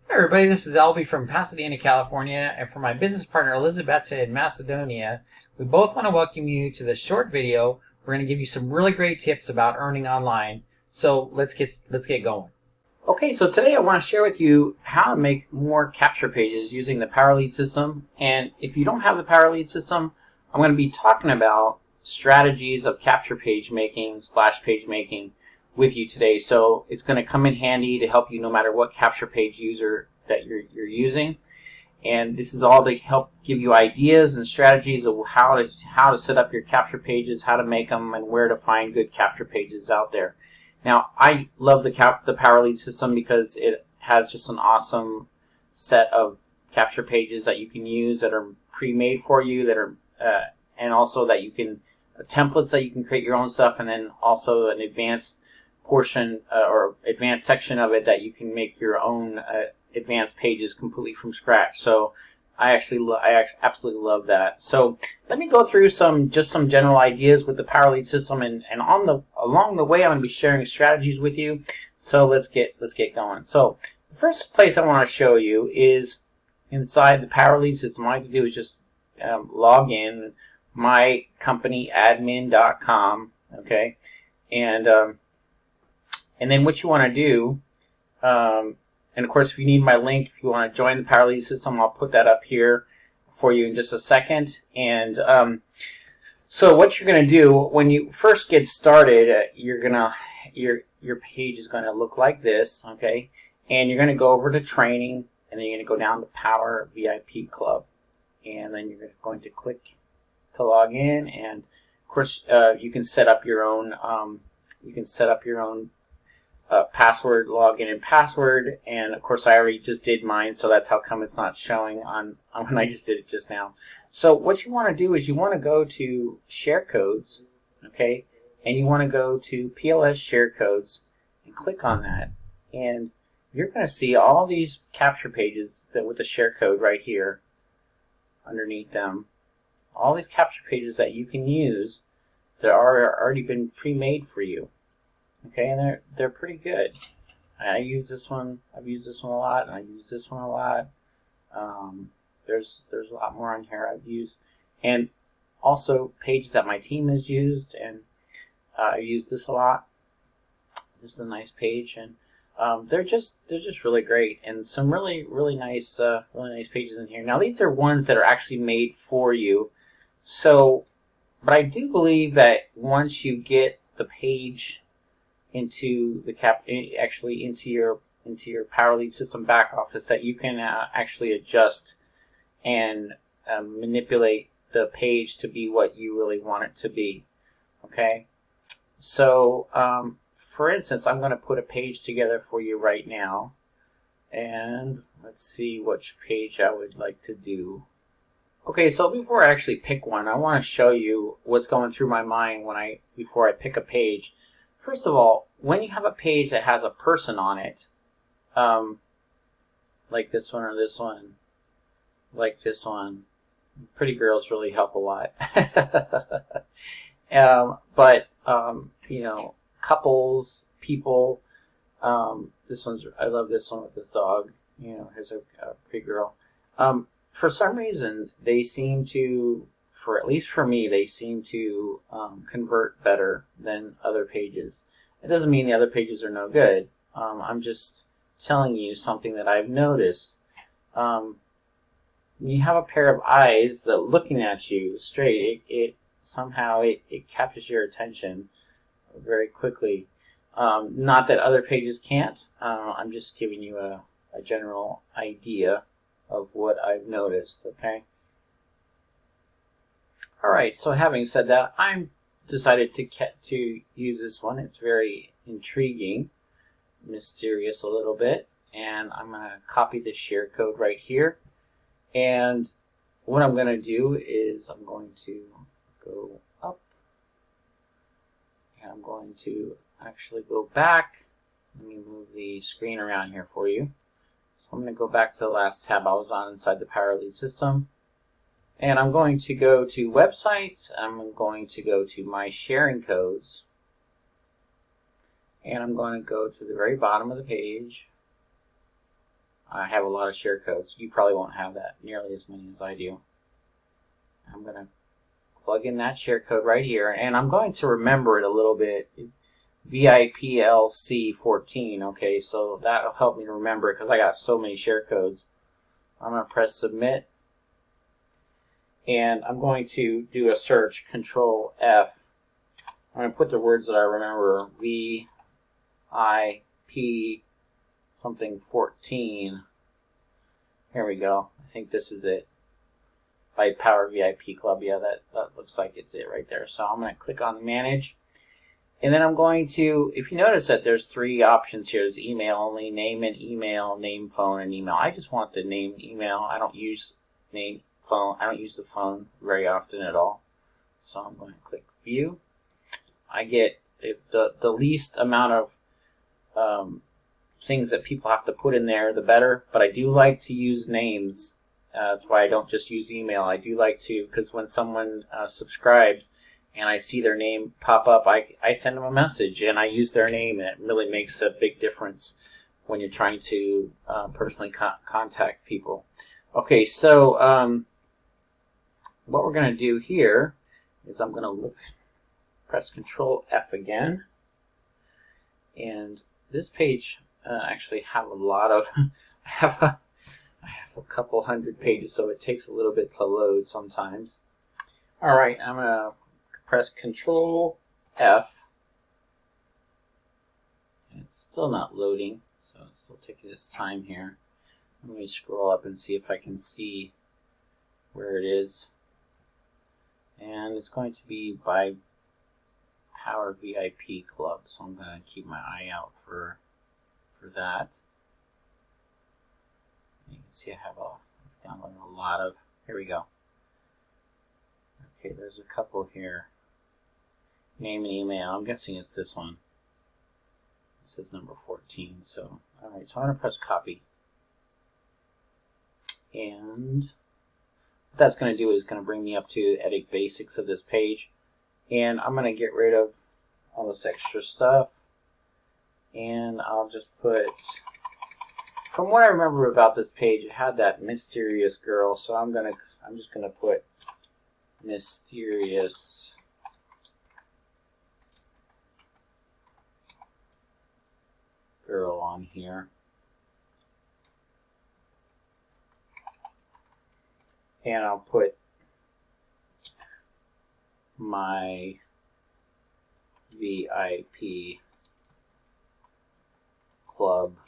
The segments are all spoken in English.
Hi everybody, this is Albie from Pasadena, California, and for my business partner Elizabeth in Macedonia, we both want to welcome you to this short video. We're going to give you some really great tips about earning online. So let's get going. Okay, so today I want to share with you how to make more capture pages using the Power Lead system. And if you don't have the Power Lead system, I'm going to be talking about strategies of capture page making, splash page making with you today. So it's going to come in handy to help you no matter what capture page user that you're using. And this is all to help give you ideas and strategies of how to set up your capture pages, how to make them, and where to find good capture pages out there. Now, I love the Power Lead system because it has just an awesome set of capture pages that you can use that are pre-made for you, that are and also that you can templates that you can create your own stuff, and then also an advanced portion or advanced section of it that you can make your own advanced pages completely from scratch. So I absolutely love that. So let me go through some general ideas with the Power Lead system, and along the way I'm going to be sharing strategies with you. So let's get going. So the first place I want to show you is inside the Power Lead system. All I have to do is just log in mycompanyadmin.com, okay, and then what you want to do, and of course if you need my link, if you want to join the Power Lead system, I'll put that up here for you in just a second. And so what you're going to do when you first get started, your page is going to look like this, okay, and you're going to go over to training, and then you're going to go down to Power VIP Club, and then you're going to click to log in, and of course you can set up your own password, login and password, and of course I already just did mine, so that's how come it's not showing on when I just did it just now. So what you want to do is you want to go to share codes, okay, and you want to go to PLS share codes and click on that, and you're going to see all these capture pages that with the share code right here underneath them, all these capture pages that you can use that are already been pre-made for you. Okay, and they're pretty good. I use this one. I've used this one a lot, and I use this one a lot. There's a lot more on here I've used, and also pages that my team has used, and I use this a lot. This is a nice page, and they're just really great, and some really nice pages in here. Now these are ones that are actually made for you. So, but I do believe that once you get the page into your Power Lead system back office, that you can actually adjust and manipulate the page to be what you really want it to be. Okay, so for instance, I'm going to put a page together for you right now, and let's see which page I would like to do. Okay, so before I actually pick one, I want to show you what's going through my mind before I pick a page. First of all, when you have a page that has a person on it, like this one or this one, like this one, pretty girls really help a lot. But you know, couples, people. I love this one with the dog. You know, here's a pretty girl. For some reason, they seem to, at least for me, they seem to convert better than other pages. It doesn't mean the other pages are no good. I'm just telling you something that I've noticed. When you have a pair of eyes that are looking at you straight, it somehow captures your attention very quickly. Not that other pages can't. I'm just giving you a general idea of what I've noticed, okay? Alright, so having said that, I'm decided to use this one. It's very intriguing, mysterious a little bit, and I'm going to copy the share code right here. And what I'm going to do is I'm going to go up, and I'm going to actually go back. Let me move the screen around here for you. So I'm going to go back to the last tab I was on inside the Power Lead system. And I'm going to go to websites. I'm going to go to my sharing codes. And I'm going to go to the very bottom of the page. I have a lot of share codes. You probably won't have that nearly as many as I do. I'm going to plug in that share code right here, and I'm going to remember it a little bit. VIPLC14. Okay, so that'll help me to remember it because I got so many share codes. I'm going to press submit, and I'm going to do a search, Control F. I'm going to put the words that I remember, VIP something 14. Here we go. I think this is it. By Power VIP Club. Yeah, that looks like it's it right there. So I'm going to click on Manage. And then I'm going to, if you notice that there's 3 options here. There's email only, name and email, name, phone, and email. I just want the name, email. I don't use name, phone. I don't use the phone very often at all. So I'm going to click View. I get the least amount of things that people have to put in there, the better. But I do like to use names. That's why I don't just use email. I do like to, because when someone subscribes and I see their name pop up, I send them a message and I use their name, and it really makes a big difference when you're trying to personally contact people. Okay, so what we're going to do here is I'm going to press Control F again, and this page actually have a lot of I have a couple hundred pages, so it takes a little bit to load sometimes. Alright, I'm going to press Control F, and it's still not loading, so it's still taking its time here. Let me scroll up and see if I can see where it is. And it's going to be by Power VIP Club, so I'm going to keep my eye out for that. You can see I have downloaded a lot of. Here we go. Okay, there's a couple here. Name and email. I'm guessing it's this one. This is number 14. So, all right. So I'm going to press copy, and what that's going to do is going to bring me up to edit basics of this page, and I'm going to get rid of all this extra stuff, and I'll just put. From what I remember about this page, it had that mysterious girl, so I'm just gonna put mysterious girl on here, and I'll put my VIP Club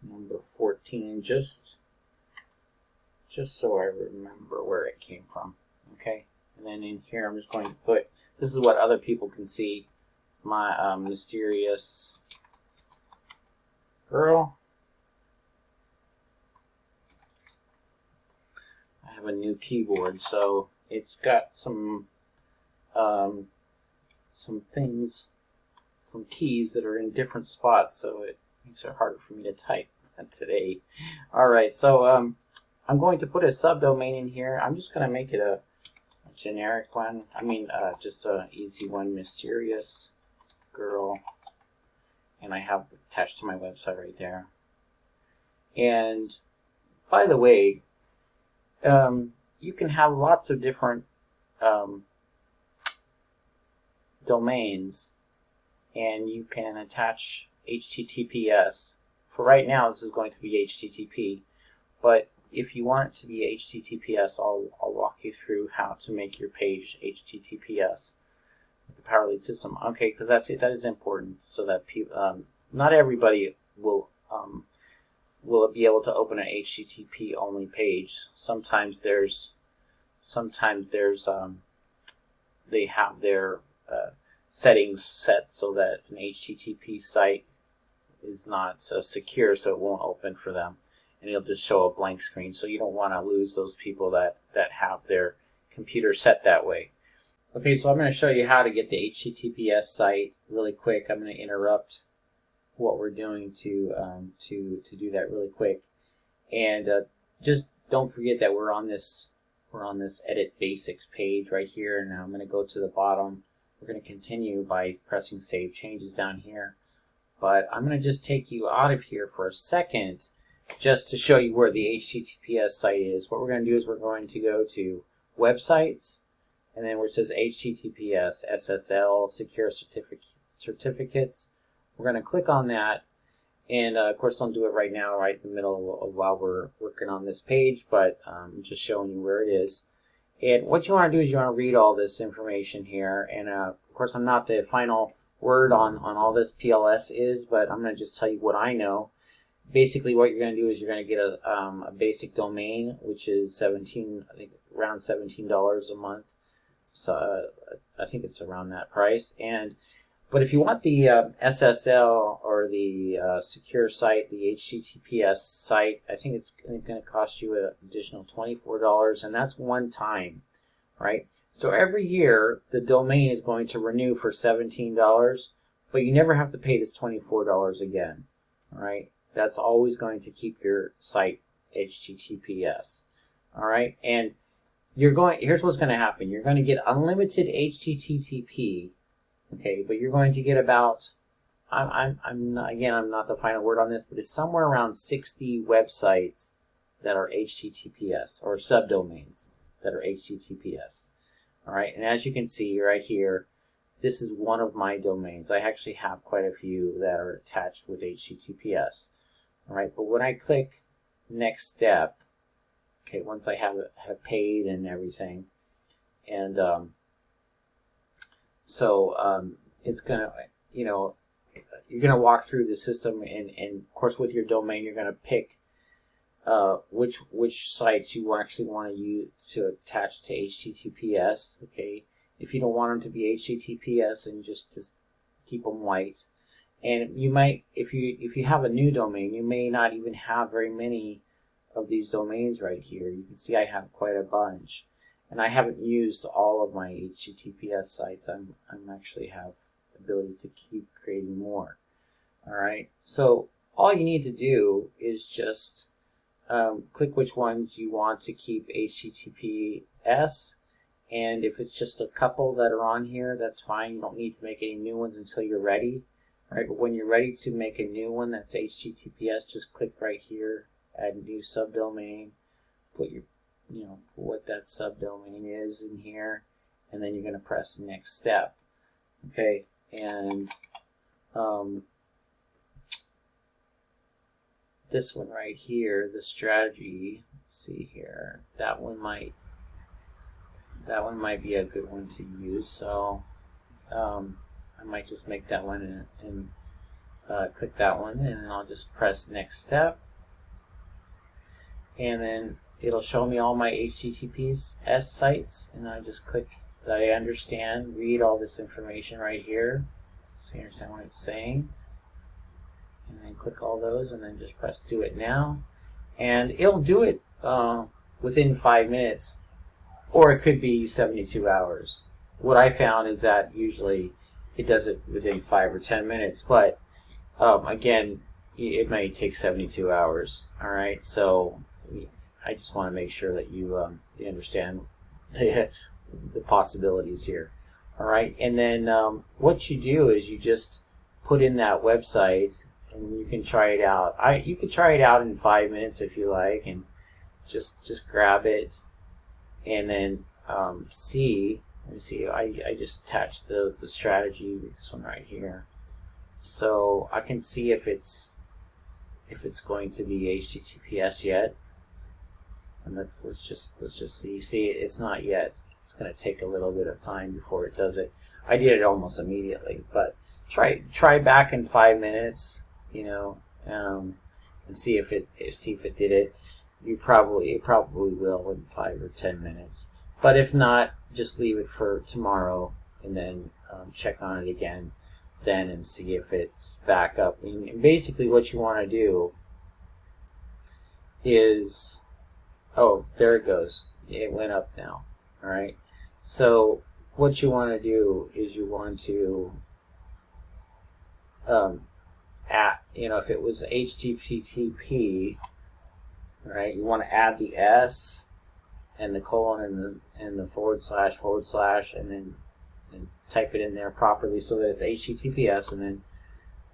number 14, just so I remember where it came from. Okay, and then in here I'm just going to put, this is what other people can see, my mysterious girl. I have a new keyboard, so it's got some things, some keys that are in different spots, so it makes it harder for me to type today. Alright, so I'm going to put a subdomain in here. I'm just going to make it a generic one. I mean, just an easy one, mysterious girl. And I have attached to my website right there. And by the way, you can have lots of different domains, and you can attach HTTPS. For right now, this is going to be HTTP, but if you want it to be HTTPS, I'll walk you through how to make your page HTTPS with the PowerLead system. Okay, because that is important, so that people, not everybody will be able to open an HTTP only page. Sometimes there's they have their settings set so that an HTTP site is not secure, so it won't open for them, and it'll just show a blank screen. So you don't want to lose those people that have their computer set that way. Okay, so I'm going to show you how to get the HTTPS site really quick. I'm going to interrupt what we're doing to do that really quick, and just don't forget that we're on this Edit Basics page right here. And now I'm going to go to the bottom. We're going to continue by pressing Save Changes down here. But I'm going to just take you out of here for a second just to show you where the HTTPS site is, what we're going to do is we're going to go to Websites, and then where it says HTTPS, SSL, Secure Certificates, we're going to click on that. And of course, don't do it right now, right in the middle of while we're working on this page, but I'm just showing you where it is. And what you want to do is you want to read all this information here. And of course, I'm not the final word on all this PLS is, but I'm going to just tell you what I know. Basically, what you're going to do is you're going to get a basic domain, which is I think around $17 a month. So I think it's around that price. But if you want the SSL or the secure site, the HTTPS site, I think it's going to cost you an additional $24, and that's one time, right? So every year, the domain is going to renew for $17, but you never have to pay this $24 again, all right? That's always going to keep your site HTTPS, all right? And here's what's going to happen. You're going to get unlimited HTTP. Okay, but you're going to get about, I'm not the final word on this, but it's somewhere around 60 websites that are HTTPS, or subdomains that are HTTPS. All right, and as you can see right here, this is one of my domains. I actually have quite a few that are attached with HTTPS. All right, but when I click Next Step, okay, once I have paid and everything, and it's gonna, you're gonna walk through the system, and of course with your domain, you're gonna pick which sites you actually want to use to attach to HTTPS. Okay, if you don't want them to be HTTPS, and just keep them white. And you might, if you have a new domain, you may not even have very many of these domains right here. You can see I have quite a bunch. And I haven't used all of my HTTPS sites. I'm actually have the ability to keep creating more. All right. So all you need to do is just click which ones you want to keep HTTPS. And if it's just a couple that are on here, that's fine. You don't need to make any new ones until you're ready. All right. But when you're ready to make a new one that's HTTPS, just click right here, add new subdomain, put what that subdomain is in here, and then you're going to press Next Step. Okay, and this one right here, the strategy. Let's see here. That one might be a good one to use. So I might just make that one and click that one, and I'll just press Next Step, and then it'll show me all my HTTPS sites, and I just click that I understand, read all this information right here, so you understand what it's saying, and then click all those, and then just press Do It Now, and it'll do it within 5 minutes, or it could be 72 hours. What I found is that usually it does it within 5 or 10 minutes, but again, it may take 72 hours. All right, so I just want to make sure that you understand the possibilities here. All right, and then what you do is you just put in that website, and you can try it out. You can try it out in 5 minutes if you like, and just grab it, and then see. Let me see. I just attached the strategy, this one right here, so I can see if it's going to be HTTPS yet. And let's just see. See, it's not yet. It's going to take a little bit of time before it does it. I did it almost immediately, but try back in 5 minutes, and see if it did it. It probably will in 5 or 10 minutes. But if not, just leave it for tomorrow, and then check on it again then, and see if it's back up. And basically, what you want to do is, oh, there it goes. It went up now. All right. So what you want to do is you want to if it was HTTP, right? You want to add the S and the colon and the forward slash, and then type it in there properly so that it's HTTPS, and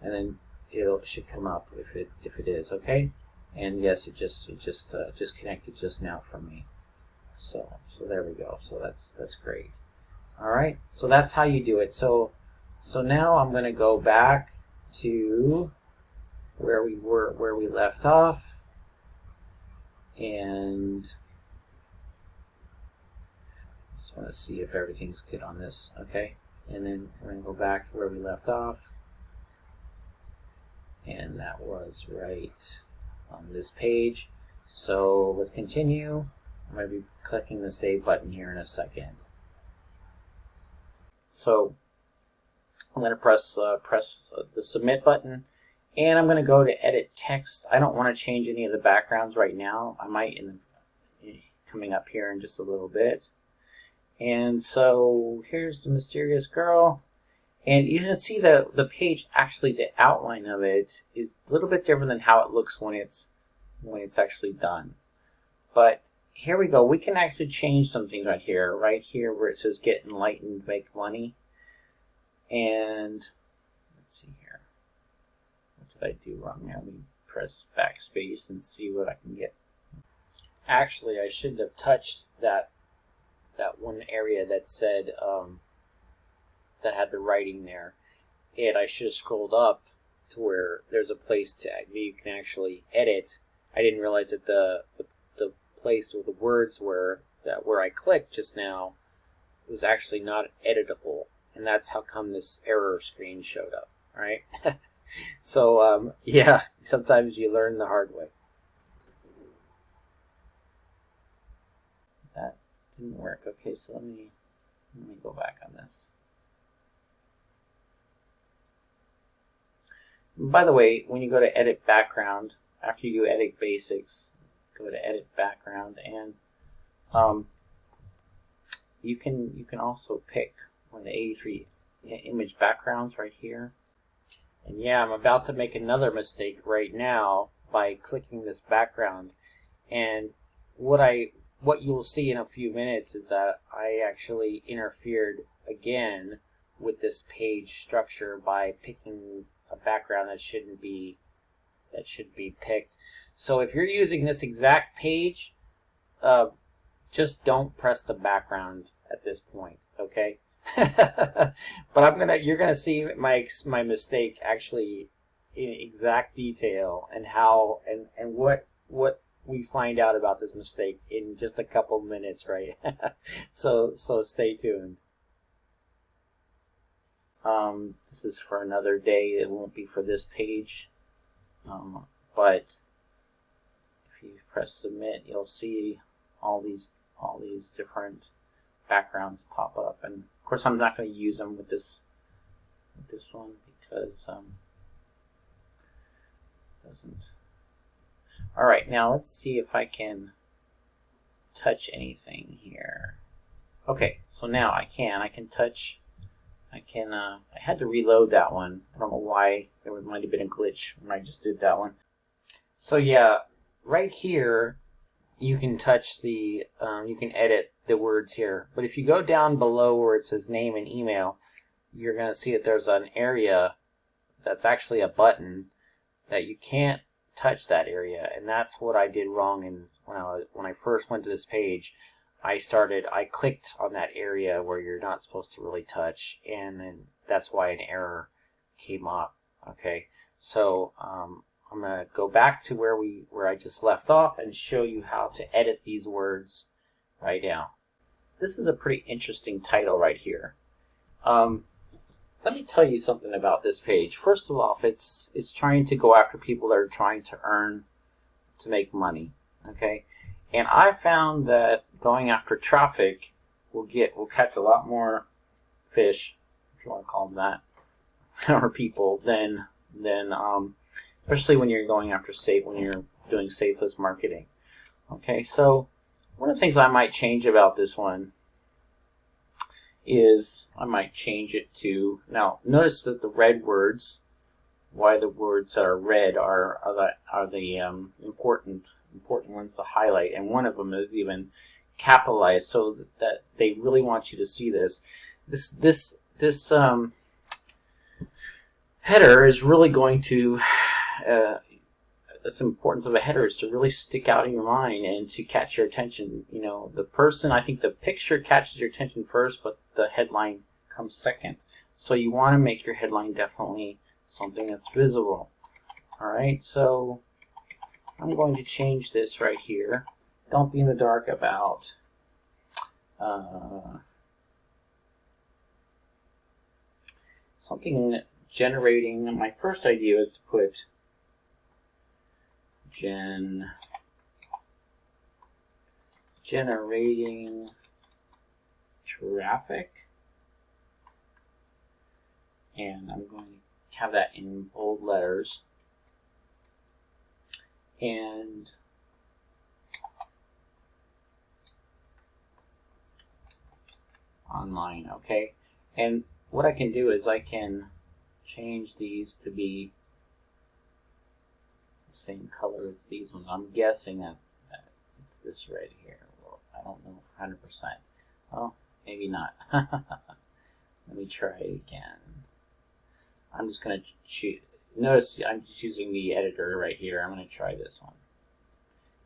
then it should come up if it is. Okay. And yes, it just connected just now for me. So there we go. So that's great. All right. So that's how you do it. So now I'm going to go back to where we left off, and just want to see if everything's good on this. Okay. And then we're going to go back to where we left off, and that was right on this page. So let's continue. I'm going to be clicking the save button here in a second. So I'm going to press the submit button, and I'm going to go to edit text. I don't want to change any of the backgrounds right now. I might coming up here in just a little bit. And so here's the mysterious girl, and you can see the page, actually the outline of it is a little bit different than how it looks when it's actually done. But here we go. We can actually change something right here where it says get enlightened, make money. And let's see here. What did I do wrong now? Let me press backspace and see what I can get. Actually, I shouldn't have touched that one area that said that had the writing there, and I should have scrolled up to where there's a place you can actually edit. I didn't realize that the place where the words were, that where I clicked just now, was actually not editable, and that's how come this error screen showed up, right? So yeah, sometimes you learn the hard way. That didn't work. Okay, so let me go back on this. By the way, when you go to edit background, after you do edit basics, go to edit background, and you can also pick one of the 83 image backgrounds right here. And yeah, I'm about to make another mistake right now by clicking this background, and what you'll see in a few minutes is that I actually interfered again with this page structure by picking a background that should be picked. So if you're using this exact page, just don't press the background at this point, okay? But you're gonna see my mistake actually in exact detail, and how and what we find out about this mistake in just a couple minutes, right? So stay tuned. This is for another day. It won't be for this page, but if you press submit, you'll see all these different backgrounds pop up. And of course, I'm not going to use them with this one because it doesn't. All right, now let's see if I can touch anything here. Okay, so now I can touch. I had to reload that one. I don't know why. There might have been a glitch when I just did that one. So yeah, right here, you can touch you can edit the words here. But if you go down below where it says name and email, you're going to see that there's an area that's actually a button that you can't touch that area, and that's what I did wrong. And when I first went to this page, I clicked on that area where you're not supposed to really touch, and then that's why an error came up. Okay, so I'm gonna go back to where I just left off and show you how to edit these words right now. This is a pretty interesting title right here. Let me tell you something about this page. First of all, it's trying to go after people that are trying to make money. Okay, and I found that going after traffic will catch a lot more fish, if you want to call them that, or people than especially when you're going after when you're doing safeless marketing. Okay, so one of the things I might change about this one is I might change it to, now notice that the red words, why the words that are red are the important ones to highlight, and one of them is even capitalized, so that they really want you to see this. This header is really going to that's the importance of a header, is to really stick out in your mind and to catch your attention. You know, the person, I think the picture catches your attention first, but the headline comes second. So you want to make your headline definitely something that's visible. Alright, so I'm going to change this right here. Don't be in the dark about something generating. My first idea is to put generating traffic, and I'm going to have that in bold letters, and online. Okay, and what I can do is I can change these to be the same color as these ones. I'm guessing that it's this right here. Well, I don't know 100%. Well, maybe not. Let me try it again. I'm just going to choose. Notice I'm just using the editor right here. I'm going to try this one.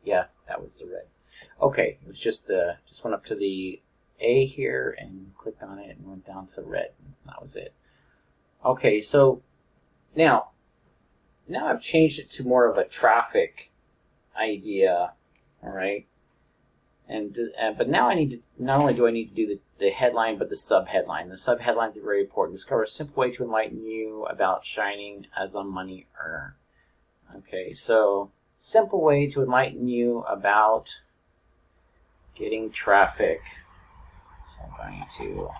Yeah, that was the red. Okay, it was just went up to the A here and clicked on it and went down to red. That was it. Okay, so now I've changed it to more of a traffic idea. All right, but now I need to, not only do I need to do the headline, but the subheadline. The subheadlines are very important. Discover a simple way to enlighten you about shining as a money earner. Okay, so simple way to enlighten you about getting traffic. So I'm going to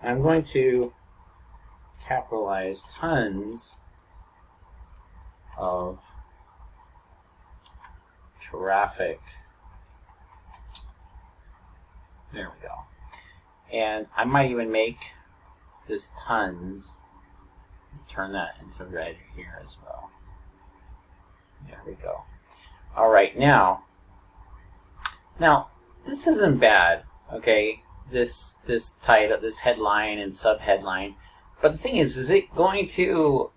I'm going to capitalize tons of traffic. There we go. And I might even make this tons, turn that into red here as well. There we go. All right, now this isn't bad, okay? This title, this headline and subheadline, but the thing is it going to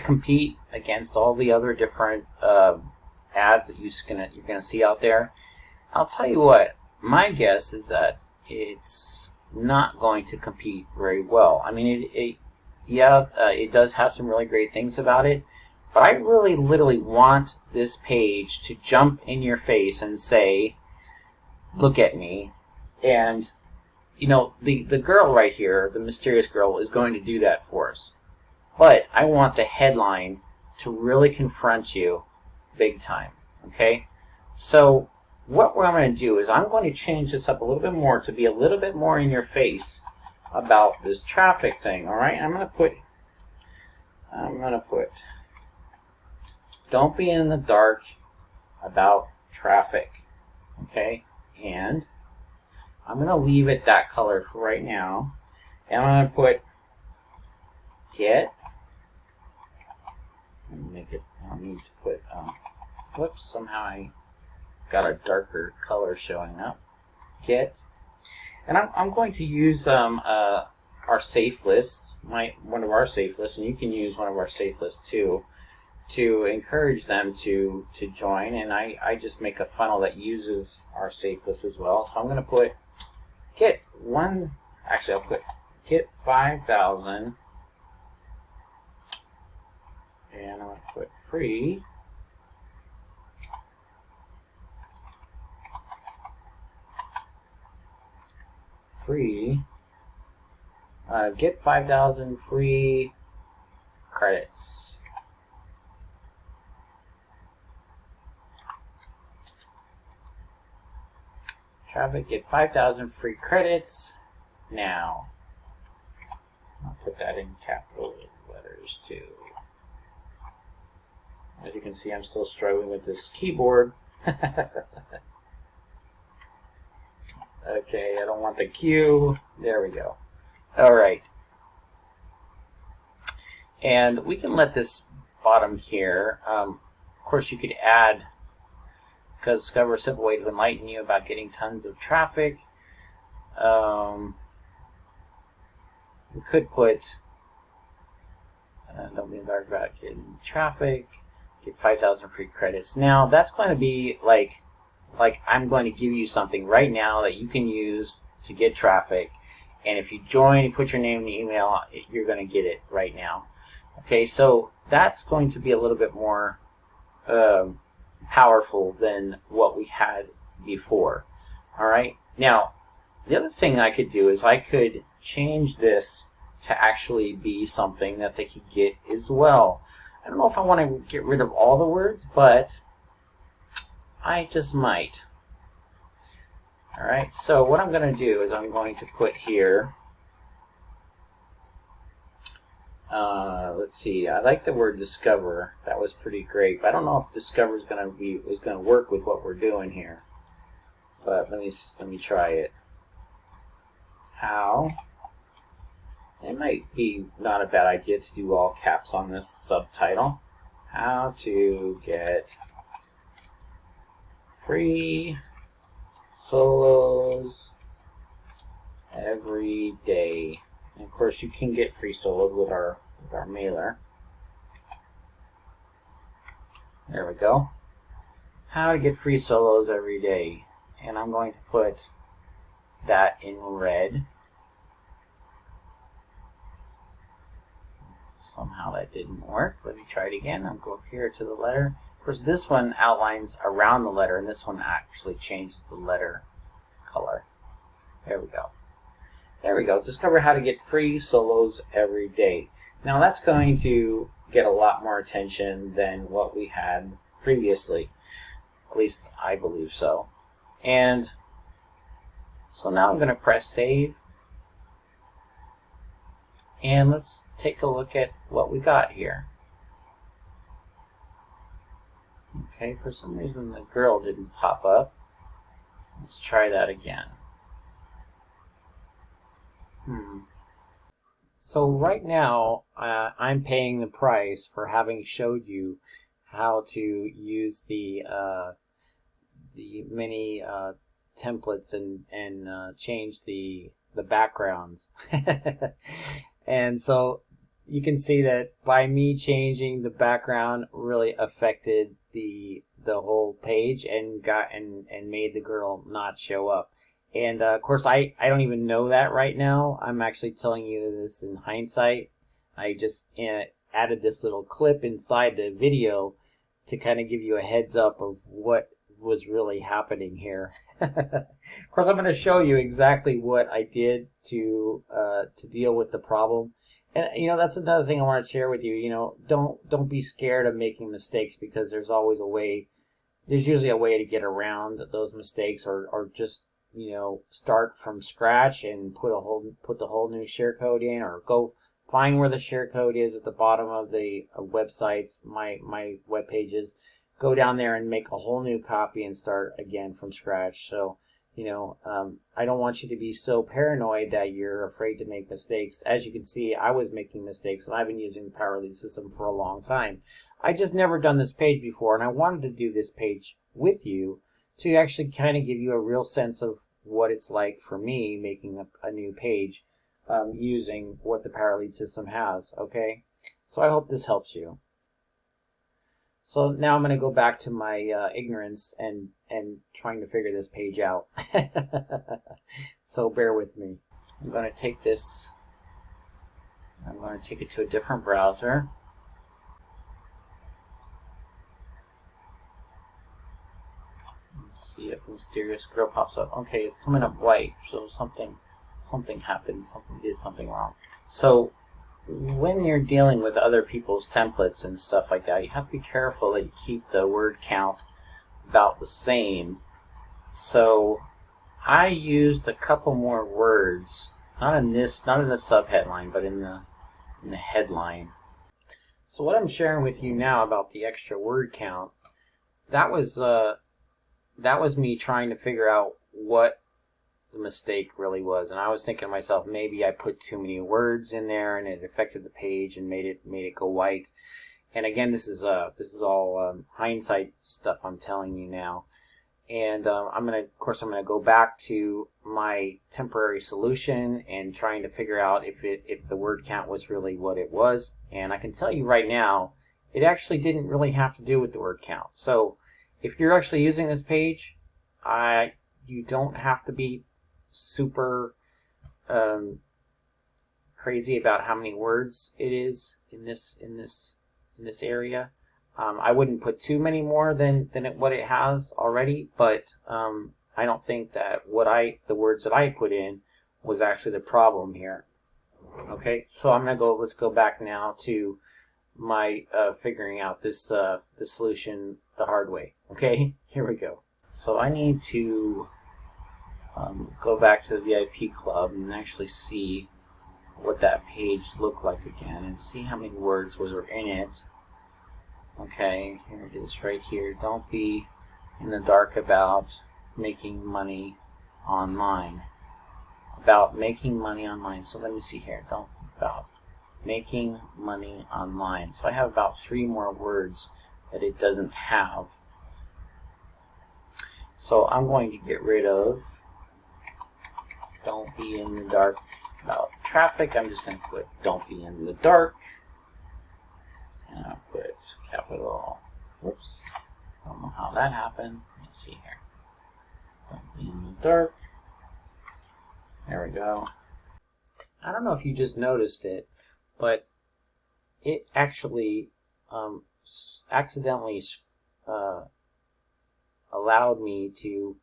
compete against all the other different ads that you're gonna see out there? I'll tell you what, my guess is that it's not going to compete very well. I mean, it does have some really great things about it, but I really literally want this page to jump in your face and say, look at me. And you know, the girl right here, the mysterious girl, is going to do that for us. But I want the headline to really confront you big time. Okay? So what I'm going to do is I'm going to change this up a little bit more to be a little bit more in your face about this traffic thing. Alright? I'm going to put don't be in the dark about traffic. Okay? And I'm going to leave it that color for right now. And I'm going to put get. Make it, I don't need to put, whoops, somehow I got a darker color showing up. Get. And I'm going to use our safe list, one of our safe lists, and you can use one of our safe lists too, to encourage them to join. And I just make a funnel that uses our safe list as well. So I'm going to put I'll put get 5,000, and I'm going to put free get 5,000 free credits. Traffic, get 5,000 free credits now. I'll put that in capital letters too. As you can see, I'm still struggling with this keyboard. Okay, I don't want the Q. There we go. Alright. And we can let this bottom here. Of course, you could add, because discover a simple way to enlighten you about getting tons of traffic. We could put Don't be embarrassed about getting traffic. Get 5,000 free credits. Now that's going to be like I'm going to give you something right now that you can use to get traffic, and if you join and put your name and email, you're going to get it right now. Okay, so that's going to be a little bit more powerful than what we had before. All right, now the other thing I could do is I could change this to actually be something that they could get as well. I don't know if I want to get rid of all the words, but I just might. Alright, so what I'm going to do is I'm going to put here, let's see, I like the word discover. That was pretty great, but I don't know if discover is going to work with what we're doing here. But let me try it. How? It might be not a bad idea to do all caps on this subtitle. How to get free solos every day. And of course, you can get free solos with our mailer. There we go. How to get free solos every day. And I'm going to put that in red. Somehow that didn't work. Let me try it again. I'll go up here to the letter. Of course, this one outlines around the letter, and this one actually changes the letter color. There we go. There we go. Discover how to get free solos every day. Now that's going to get a lot more attention than what we had previously. At least I believe so. And so now I'm going to press save. And let's take a look at what we got here. Okay, for some reason the girl didn't pop up. Let's try that again. So right now I'm paying the price for having showed you how to use the many templates and change the backgrounds. And so you can see that by me changing the background really affected the whole page and made the girl not show up. And of course I don't even know that right now. I'm actually telling you this in hindsight. I just added this little clip inside the video to kind of give you a heads up of what was really happening here. Of course, I'm going to show you exactly what I did to deal with the problem. And you know, that's another thing I want to share with you. You know, don't be scared of making mistakes, because there's always a way. There's usually a way to get around those mistakes, or just, you know, start from scratch and put the whole new share code in, or go find where the share code is at the bottom of the websites, my web pages. Go down there and make a whole new copy and start again from scratch. So, you know, I don't want you to be so paranoid that you're afraid to make mistakes. As you can see, I was making mistakes, and I've been using the Power Lead system for a long time. I just never done this page before, and I wanted to do this page with you to actually kind of give you a real sense of what it's like for me making a new page using what the Power Lead system has. Okay, so I hope this helps you. So now I'm going to go back to my ignorance and trying to figure this page out. So bear with me. I'm going to take this, I'm going to take it to a different browser. Let's see if the mysterious girl pops up. Okay, it's coming up white, so something happened, did something wrong. So when you're dealing with other people's templates and stuff like that, you have to be careful that you keep the word count about the same. So I used a couple more words, not in the subheadline, but in the headline. So what I'm sharing with you now about the extra word count, that was me trying to figure out what the mistake really was. And I was thinking to myself, maybe I put too many words in there and it affected the page and made it go white. And again, this is all hindsight stuff I'm telling you now. And I'm gonna go back to my temporary solution and trying to figure out if the word count was really what it was. And I can tell you right now, it actually didn't really have to do with the word count. So if you're actually using this page, you don't have to be super crazy about how many words it is in this area. I wouldn't put too many more than what it has already, but I don't think that the words that I put in was actually the problem here. Okay, so let's go back now to my figuring out this solution the hard way. Okay, here we go. So I need to go back to the VIP club and actually see what that page looked like again and see how many words were in it. Okay, here it is right here. Don't be in the dark about making money online. About making money online. So let me see here. About making money online. So I have about 3 more words that it doesn't have. So I'm going to get rid of don't be in the dark about traffic. I'm just going to put don't be in the dark. And I'll put capital, whoops, don't know how that happened. Let's see here. Don't be in the dark. There we go. I don't know if you just noticed it, but it actually accidentally allowed me to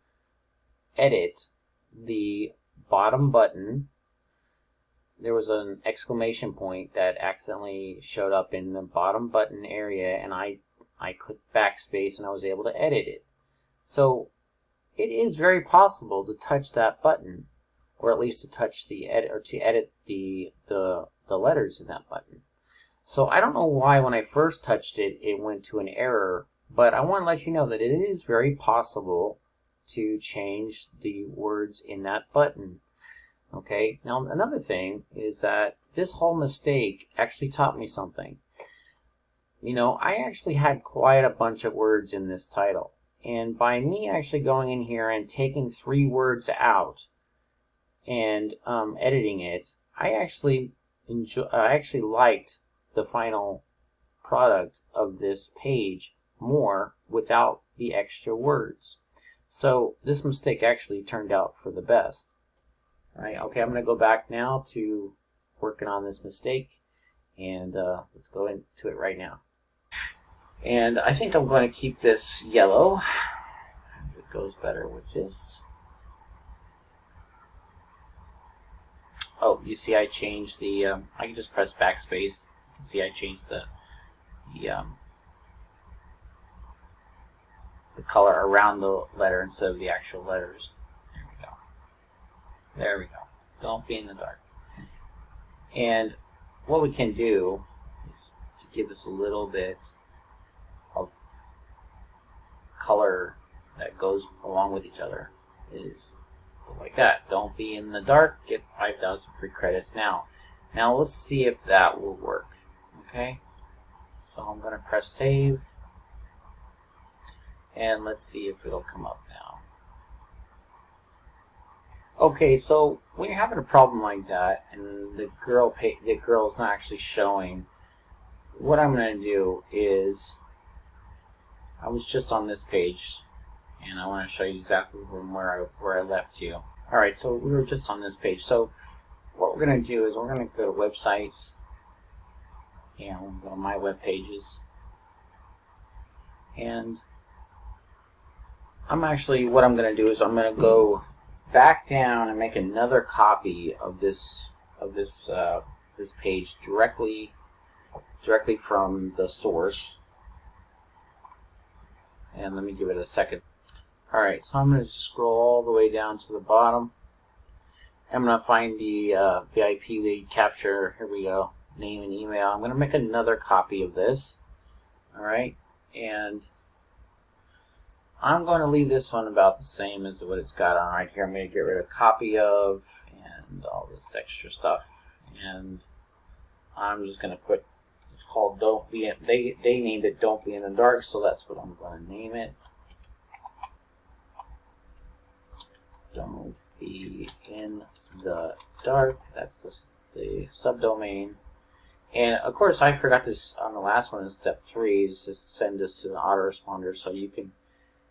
edit the bottom button. There was an exclamation point that accidentally showed up in the bottom button area, and I clicked backspace and I was able to edit it. So it is very possible to touch that button, or at least to touch the edit, or to edit the letters in that button. So I don't know why when I first touched it, it went to an error, but I want to let you know that it is very possible to change the words in that button. Okay, now another thing is that this whole mistake actually taught me something. You know, I actually had quite a bunch of words in this title, and by me actually going in here and taking 3 words out and editing it, I actually liked the final product of this page more without the extra words. So this mistake actually turned out for the best. All right, okay, I'm going to go back now to working on this mistake, and let's go into it right now. And I think I'm going to keep this yellow. It goes better with this. Oh, you see I changed the, I can just press backspace. You can see I changed the color around the letter instead of the actual letters. There we go. There we go. Don't be in the dark. And what we can do is to give this a little bit of color that goes along with each other is like that. Don't be in the dark. Get 5,000 free credits now. Now let's see if that will work. Okay. So I'm going to press save. And let's see if it'll come up now. Okay, so when you're having a problem like that and the girl is not actually showing, what I'm going to do is, I was just on this page and I want to show you exactly from where I left you. Alright, so we were just on this page. So what we're going to do is we're going to go to websites, and we'll go to my web pages, and what I'm going to do is I'm going to go back down and make another copy of this page directly from the source. And let me give it a second. Alright, so I'm going to scroll all the way down to the bottom. I'm going to find the VIP lead capture. Here we go. Name and email. I'm going to make another copy of this. Alright, and I'm going to leave this one about the same as what it's got on right here. I'm going to get rid of copy of and all this extra stuff. And I'm just going to put, it's called Don't Be In, they named it Don't Be in the Dark, so that's what I'm going to name it. don't be in the dark. That's the subdomain. And of course, I forgot this on the last one. In step 3 is to send this to the autoresponder, so you can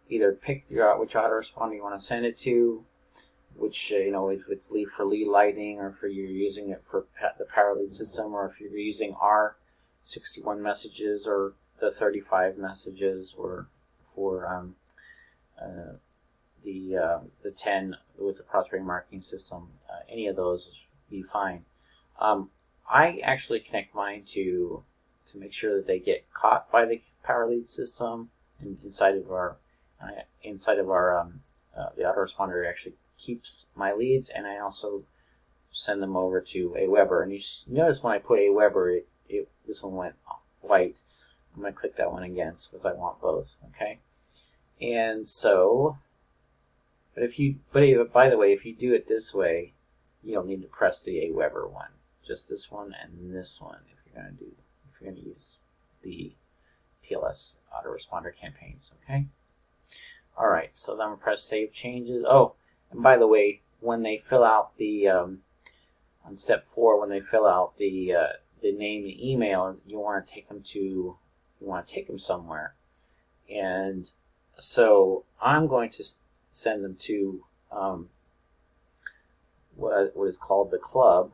either pick which autoresponder you want to send it to, which if it's for lead lightning, or if you're using it for the power lead system, or if you're using our 61 messages or the 35 messages, or for the 10 with the prospect marketing system. Any of those would be fine. I actually connect mine to make sure that they get caught by the power lead system, and inside of our the autoresponder actually keeps my leads, and I also send them over to Aweber. And you notice when I put Aweber, this one went white. I'm going to click that one again because I want both. Okay, and so, by the way, if you do it this way, you don't need to press the Aweber one. Just this one and this one if you're going to use the PLS autoresponder campaigns. Okay. All right. So then I'm going to press Save Changes. Oh, and by the way, when they fill out the on step 4, when they fill out the name and email, you want to take them somewhere, and so I'm going to send them to what is called the club.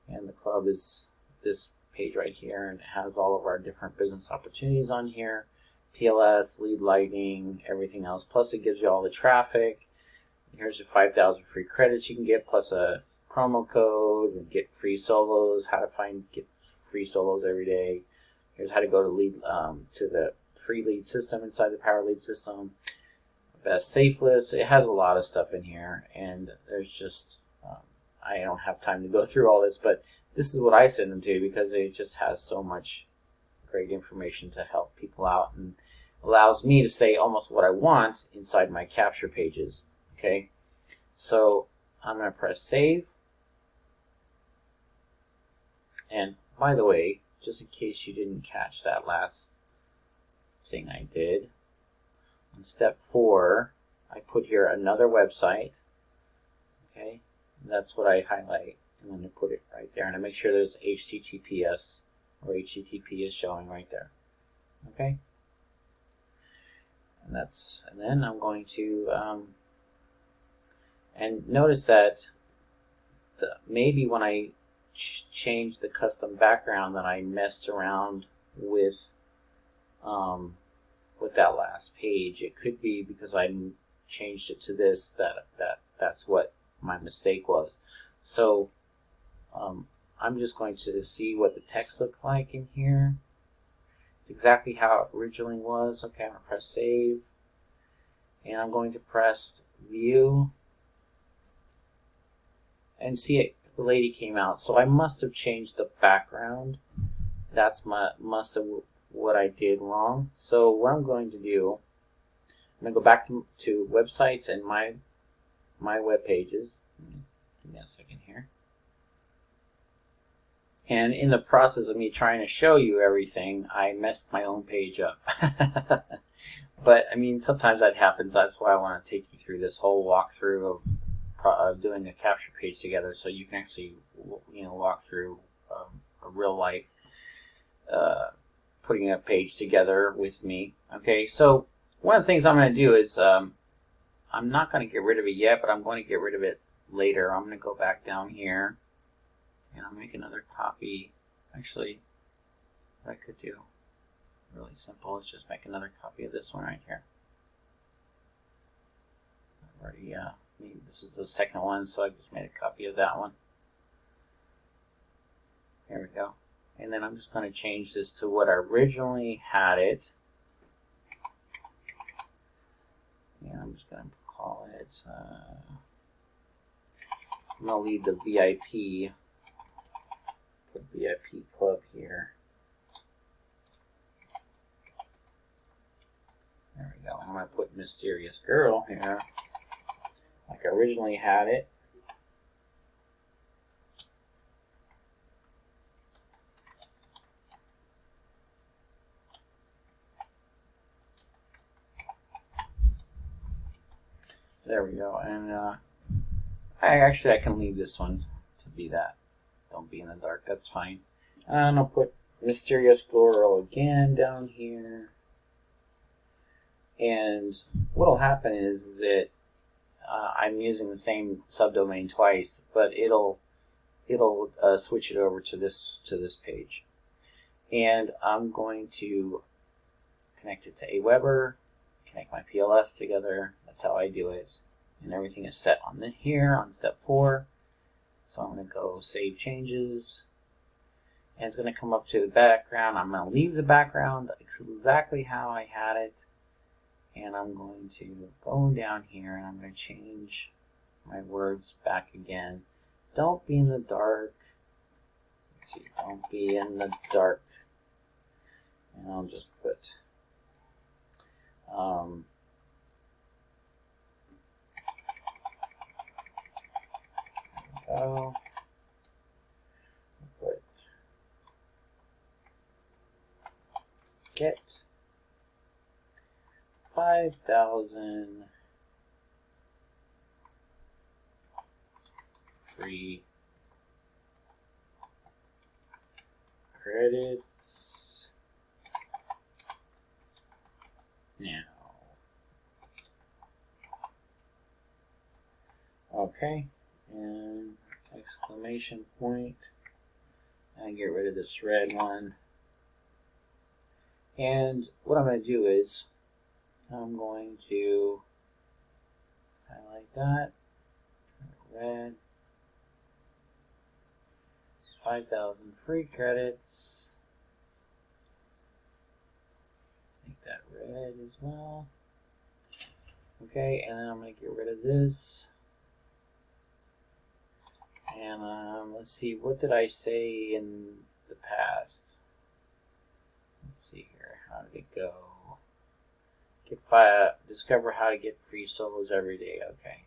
And the club is this page right here, and it has all of our different business opportunities on here. PLS, lead lightning, everything else. Plus it gives you all the traffic. Here's your 5,000 free credits you can get, plus a promo code, and get free solos, how to get free solos every day. Here's how to go to the free lead system inside the power lead system. Best safe list. It has a lot of stuff in here, and there's just I don't have time to go through all this, but this is what I send them to because it just has so much great information to help people out, and allows me to say almost what I want inside my capture pages. Okay, so I'm going to press save. And by the way, just in case you didn't catch that last thing I did, on step 4, I put here another website. Okay, and that's what I highlight, and then I put it right there, and I make sure there's HTTPS or HTTP is showing right there. Okay, and then I'm going to and notice that maybe when I changed the custom background, that I messed around with that last page. It could be because I changed it to this, that's what my mistake was. So I'm just going to see what the text looked like in here. It's exactly how it originally was. Okay, I'm going to press save, and I'm going to press view, and see it. The lady came out, so I must have changed the background. That's must have what I did wrong. So what I'm going to do, I'm going to go back to websites and my web pages. Give me a second here. And in the process of me trying to show you everything, I messed my own page up. But I mean, sometimes that happens. That's why I want to take you through this whole walkthrough of doing a capture page together, so you can actually walk through a real life putting a page together with me. Okay, so one of the things I'm going to do is I'm not going to get rid of it yet, but I'm going to get rid of it later. I'm going to go back down here, and I'll make another copy. Actually, what I could do, really simple, is just make another copy of this one right here. I've already this is the second one, so I just made a copy of that one. There we go. And then I'm just going to change this to what I originally had it. And I'm just going to call it, I'm going to leave the VIP, put VIP Club here. There we go. I'm going to put Mysterious Girl here, like I originally had it. There we go. And I can leave this one to be that. Don't be in the dark. That's fine. And I'll put Mysterious Girl again down here. And what'll happen is that I'm using the same subdomain twice, but it'll switch it over to this page. And I'm going to connect it to Aweber, connect my PLS together. That's how I do it. And everything is set on here on step 4. So I'm going to go Save Changes. And it's going to come up to the background. I'm going to leave the background exactly how I had it. And I'm going to go down here and I'm going to change my words back again. Don't be in the dark. Let's see, don't be in the dark. And I'll just put put get 5,000 free credits now. Okay, and exclamation point, and get rid of this red one. And what I'm going to do is I'm going to highlight that, red, 5,000 free credits, make that red as well. Okay, and then I'm going to get rid of this. And let's see, what did I say in the past? Let's see here, how did it go? Discover how to get free solos every day. Okay,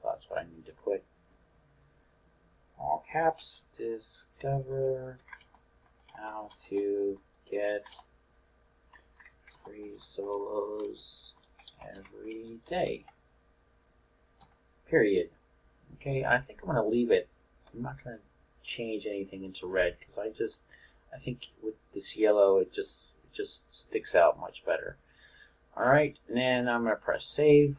so that's what I need to put. All caps, discover how to get free solos every day. Period. Okay, I think I'm going to leave it. I'm not going to change anything into red because I think with this yellow it just sticks out much better. All right, and then I'm going to press save.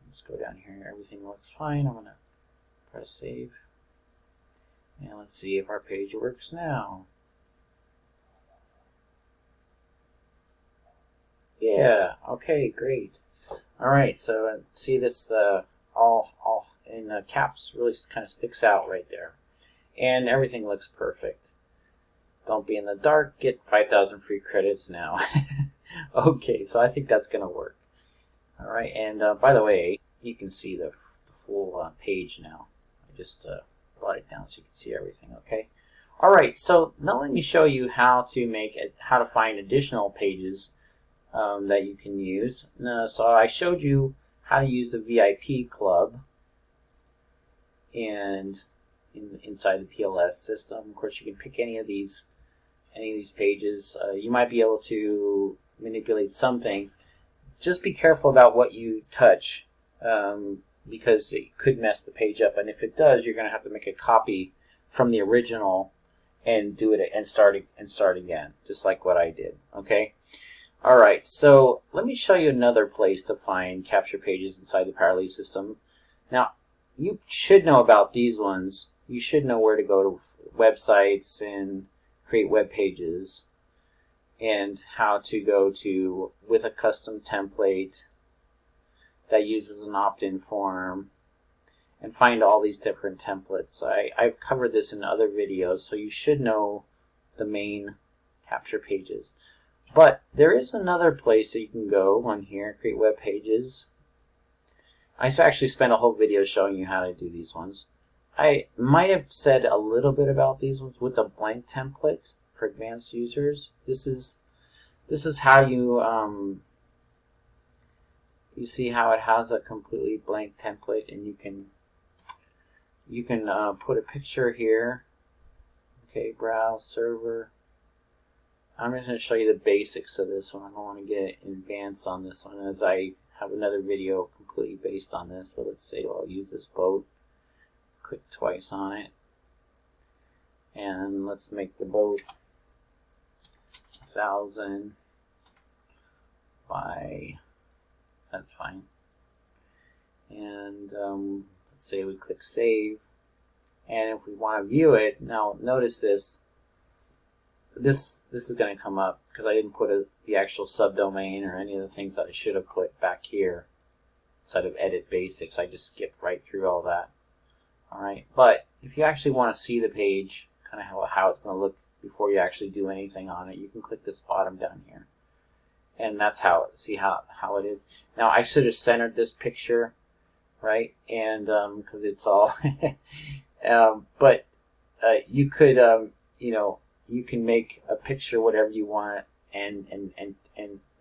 Let's go down here. Everything looks fine. I'm going to press save. And let's see if our page works now. Yeah, okay, great. All right, so see this all in caps really kind of sticks out right there. And everything looks perfect. Don't be in the dark, get 5,000 free credits now. Okay, so I think that's going to work. All right, and by the way, you can see the full page now. I just brought it down so you can see everything, okay? All right, so now let me show you how to find additional pages that you can use. So I showed you how to use the VIP club and inside the PLS system. Of course, you can pick any of these pages. You might be able to manipulate some things. Just be careful about what you touch because it could mess the page up, and if it does, you're going to have to make a copy from the original and do it and start again, just like what I did. Okay. All right. So let me show you another place to find capture pages inside the PowerLead system. Now, you should know about these ones. You should know where to go to websites and create web pages, and how to go to with a custom template that uses an opt-in form, and find all these different templates. I've covered this in other videos, so you should know the main capture pages. But there is another place that you can go on here, create web pages. I actually spent a whole video showing you how to do these ones. I might have said a little bit about these ones with a blank template for advanced users. This is how you see how it has a completely blank template, and you can put a picture here. Okay, browse server. I'm just going to show you the basics of this one. I don't want to get advanced on this one, as I have another video completely based on this, but let's say I'll use this boat. Click twice on it, and let's make the boat 1,000 by, that's fine. And let's say we click save, and if we want to view it, now notice this is going to come up because I didn't put the actual subdomain or any of the things that I should have put back here. Instead of edit basics, I just skipped right through all that. Alright, but if you actually want to see the page, kind of how it's going to look before you actually do anything on it, you can click this bottom down here. And that's how it is. Now I should have centered this picture, right? And because it's all but you could you know, you can make a picture whatever you want, and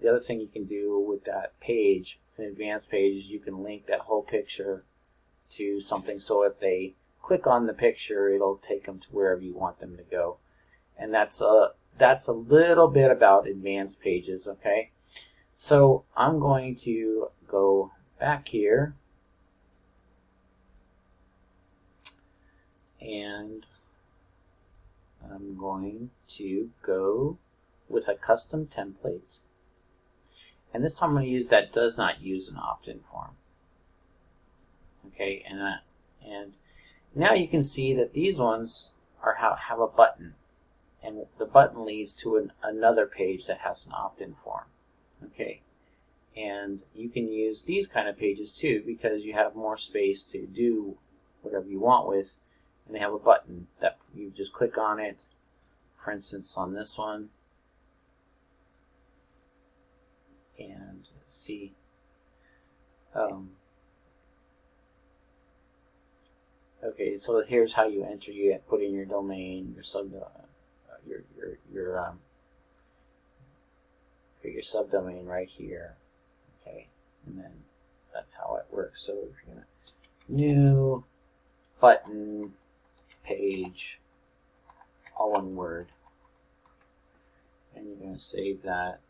the other thing you can do with that page, it's an advanced page, is you can link that whole picture to something, so if they click on the picture, it'll take them to wherever you want them to go. And that's a little bit about advanced pages, okay? So I'm going to go back here, and I'm going to go with a custom template, and this time I'm going to use that does not use an opt-in form. Okay, and now you can see that these ones have a button, and the button leads to another page that has an opt-in form. Okay, and you can use these kind of pages too because you have more space to do whatever you want with, and they have a button that you just click on it. For instance, on this one, and see. Okay, so here's how you enter. You put in your domain, your your subdomain right here. Okay, and then that's how it works. So if you're gonna new button page, all one word, and you're gonna save that.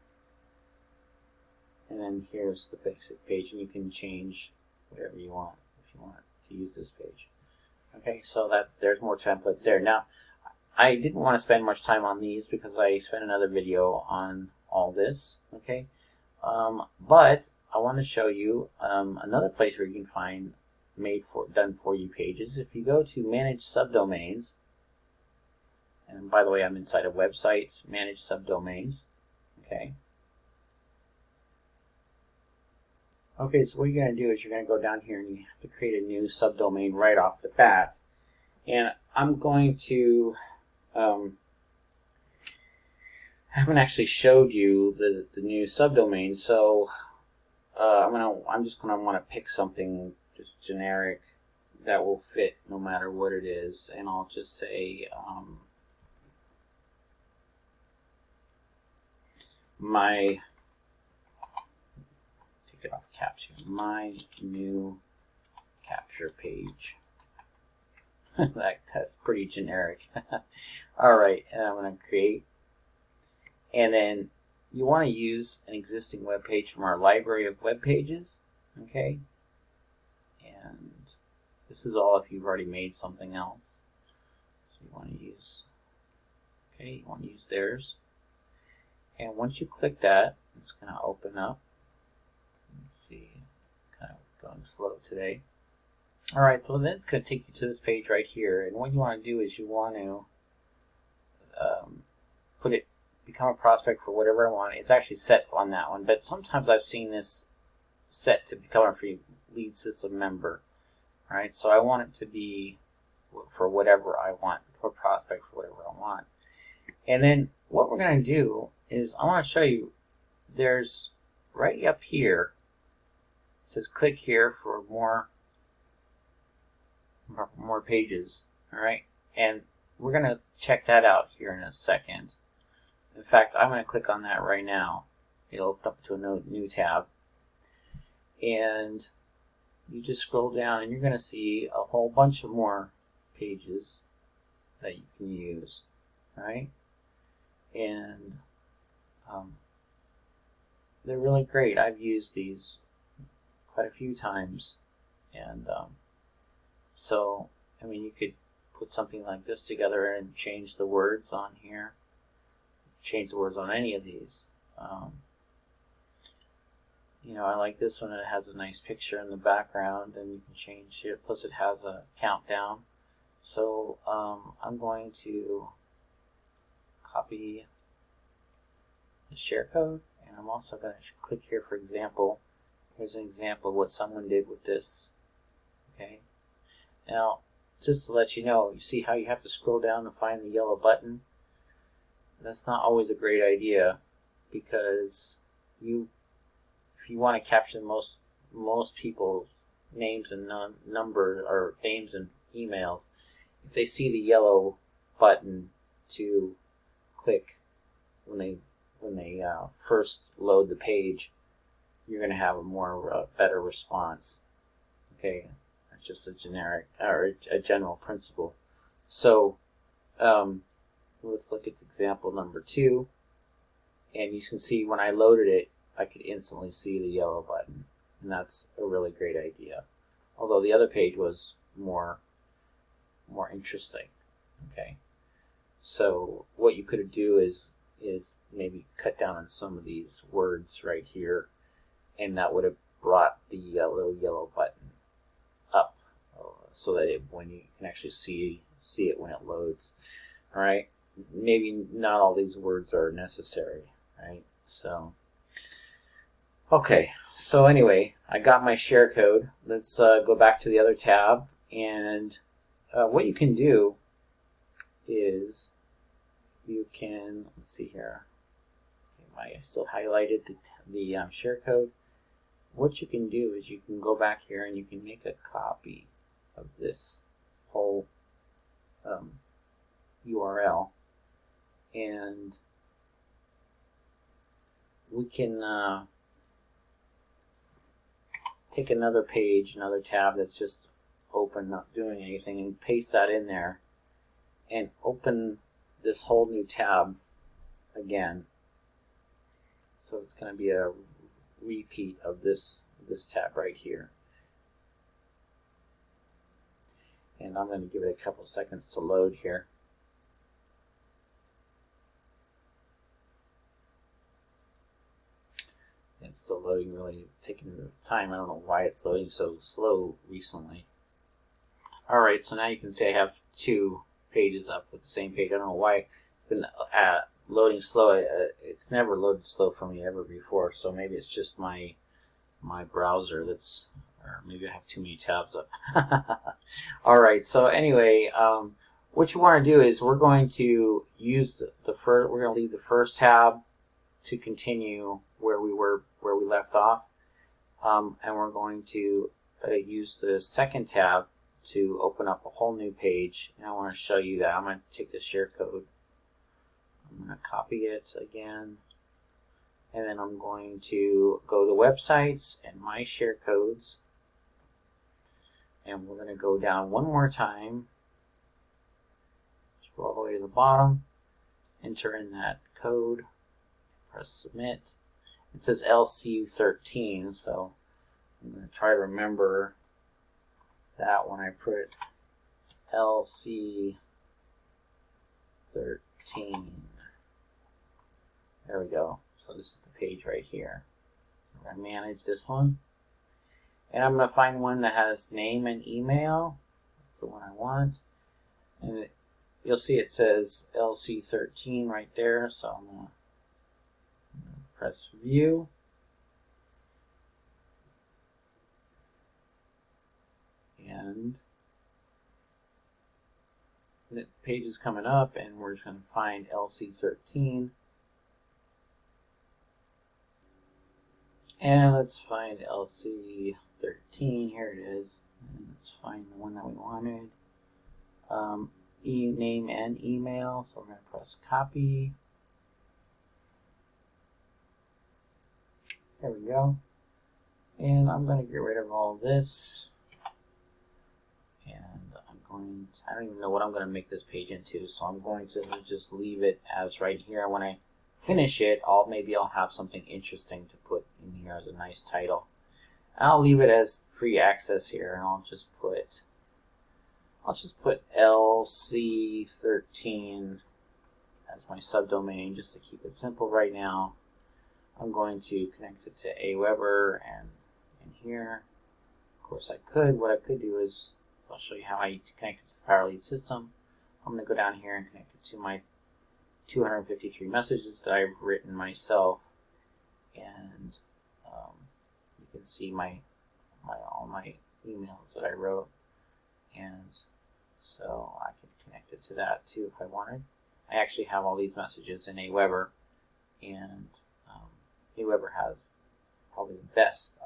And then here's the basic page, and you can change whatever you want if you want to use this page. Okay, so there's more templates there. Now, I didn't want to spend much time on these because I spent another video on all this. Okay, but I want to show you another place where you can find done for you pages. If you go to Manage Subdomains, and by the way, I'm inside of Websites, Manage Subdomains. Okay. Okay, so what you're going to do is you're going to go down here and you have to create a new subdomain right off the bat. And I'm going to, I haven't actually showed you the new subdomain, so I'm just going to want to pick something just generic that will fit no matter what it is. And I'll just say get off caps here. My new capture page. That's pretty generic. Alright, and I'm going to create. And then you want to use an existing web page from our library of web pages. Okay? And this is all if you've already made something else. So you want to use, okay, you want to use theirs. And once you click that, it's going to open up. Let's see, it's kind of going slow today. Alright, so then it's going to take you to this page right here, and what you want to do is you want to become a prospect for whatever I want. It's actually set on that one, but sometimes I've seen this set to become a free lead system member. Alright, so I want it to be for whatever I want, for prospect for whatever I want. And then what we're going to do is I want to show you, there's right up here, it says click here for more pages. Alright, and we're going to check that out here in a second. In fact, I'm going to click on that right now. It'll open up to a new tab. And you just scroll down and you're going to see a whole bunch of more pages that you can use. Alright? And they're really great. I've used these quite a few times. And so, I mean, you could put something like this together and change the words on here. Change the words on any of these. You know, I like this one. It has a nice picture in the background, and you can change it. Plus, it has a countdown. So I'm going to copy the share code, and I'm also going to click here for example. Here's an example of what someone did with this. Okay. Now, just to let you know, you see how you have to scroll down to find the yellow button? That's not always a great idea, because if you want to capture most people's names and numbers, or names and emails, if they see the yellow button to click when they first load the page, you're going to have a better response. Okay, that's just a generic or a general principle. So let's look at example number 2, and you can see when I loaded it, I could instantly see the yellow button, and that's a really great idea. Although the other page was more interesting. Okay, so what you could do is maybe cut down on some of these words right here, and that would have brought the little yellow button up, so that when you can actually see it when it loads. All right, maybe not all these words are necessary, right? So okay, so anyway, I got my share code. Let's go back to the other tab, and what you can do is you can, let's see here, I still highlighted the share code. What you can do is you can go back here and you can make a copy of this whole URL, and we can take another page, another tab that's just open, not doing anything, and paste that in there, and open this whole new tab again. So it's going to be a repeat of this tab right here. And I'm going to give it a couple seconds to load here. It's still loading, really taking time. I don't know why it's loading so slow recently. Alright, so now you can see I have 2 pages up with the same page. I don't know why it's been loading slow. It's never loaded slow for me ever before, so maybe it's just my browser that's, or maybe I have too many tabs up. Alright, so anyway, what you want to do is we're going to use we're going to leave the first tab to continue where we left off, and we're going to use the second tab to open up a whole new page. And I want to show you that. I'm going to take the share code, I'm going to copy it again, and then I'm going to go to websites and my share codes, and we're going to go down one more time, scroll all the way to the bottom, enter in that code, press submit. It says LCU13, so I'm going to try to remember that when I put LC13. There we go. So this is the page right here. I'm going to manage this one. And I'm going to find one that has name and email. That's the one I want. And you'll see it says LC13 right there, so I'm going to press view. And the page is coming up, and we're just going to find LC13. And let's find LC13. Here it is. And let's find the one that we wanted. Name and email. So we're going to press copy. There we go. And I'm going to get rid of all this. And I don't even know what I'm going to make this page into, so I'm going to just leave it as right here. When I finish it, maybe I'll have something interesting to put in here as a nice title. I'll leave it as free access here, and I'll just put LC13 as my subdomain just to keep it simple right now. I'm going to connect it to Aweber and in here. Of course I could. What I could do is, I'll show you how I connect it to the Power Lead system. I'm going to go down here and connect it to my 253 messages that I've written myself. And you can see all my emails that I wrote. And so I can connect it to that too if I wanted. I actually have all these messages in Aweber, and Aweber has probably the best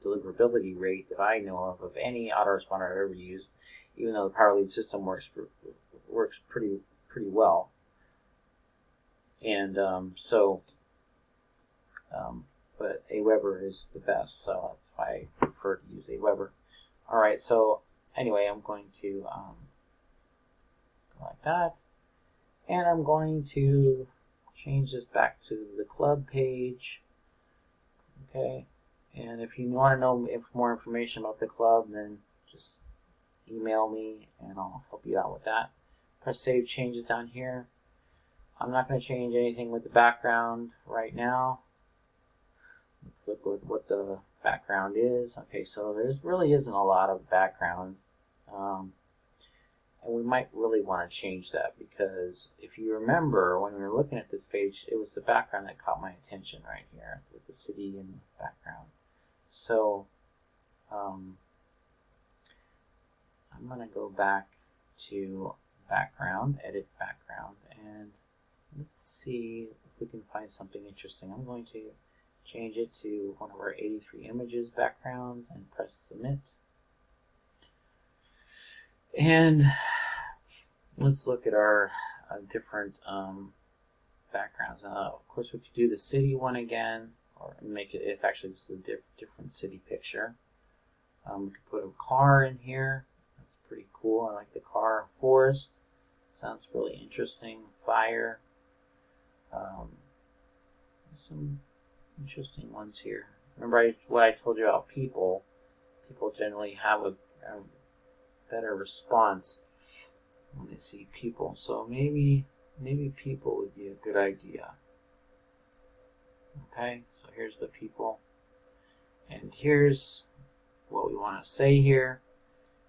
deliverability rate that I know of any autoresponder I've ever used, even though the Power Lead system works pretty well. And but Aweber is the best, so that's why I prefer to use Aweber. Alright, so anyway, I'm going to go like that, and I'm going to change this back to the club page. Okay, and if you want to know more information about the club, then just email me and I'll help you out with that. Press Save Changes down here. I'm not going to change anything with the background right now. Let's look at what the background is. Okay, so there really isn't a lot of background. And we might really want to change that, because if you remember when we were looking at this page, it was the background that caught my attention right here with the city in the background. So I'm going to go back to background, edit background, and let's see if we can find something interesting. I'm going to change it to one of our 83 images backgrounds and press submit. And let's look at our different backgrounds. Of course, we could do the city one again, or make it's actually just a different city picture. We could put a car in here. That's pretty cool. I like the car. Forest sounds really interesting. Fire. Some interesting ones here. Remember what I told you about people. People generally have a better response when they see people. So maybe people would be a good idea. Okay, so here's the people. And here's what we want to say here.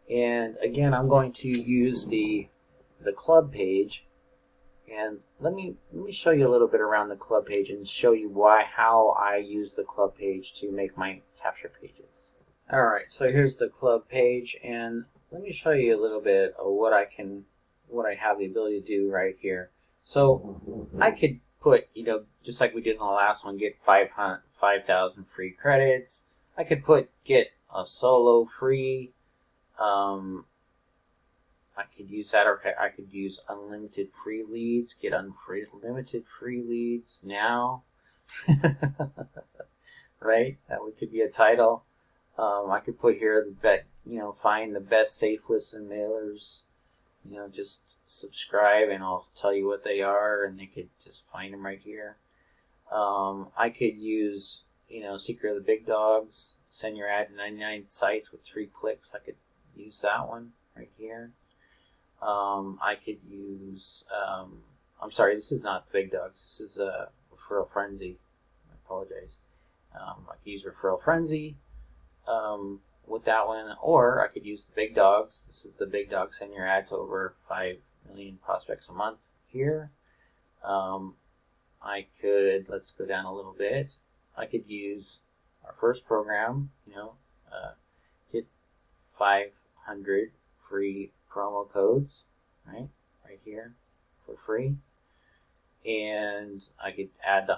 And again, I'm going to use the club page. And let me show you a little bit around the club page and show you how I use the club page to make my capture pages. Alright, so here's the club page, and let me show you a little bit of what I have the ability to do right here. So I could put, just like we did in the last one, get 5,000 free credits. I could get a solo free. I could use that, or I could use unlimited free leads, get unlimited free leads now. Right? That could be a title. I could put here find the best safe listen mailers. Just subscribe and I'll tell you what they are, and they could just find them right here. I could use, Secret of the Big Dogs. Send your ad to 99 sites with 3 clicks. I could use that one right here. I could use, I'm sorry, this is not the Big Dogs. This is Referral Frenzy. I apologize. I could use Referral Frenzy with that one, or I could use the Big Dogs. This is the Big Dogs. Send your ad to over 5 million prospects a month here. I could, let's go down a little bit. I could use our first program, get 500 free promo codes, right here for free. And I could add the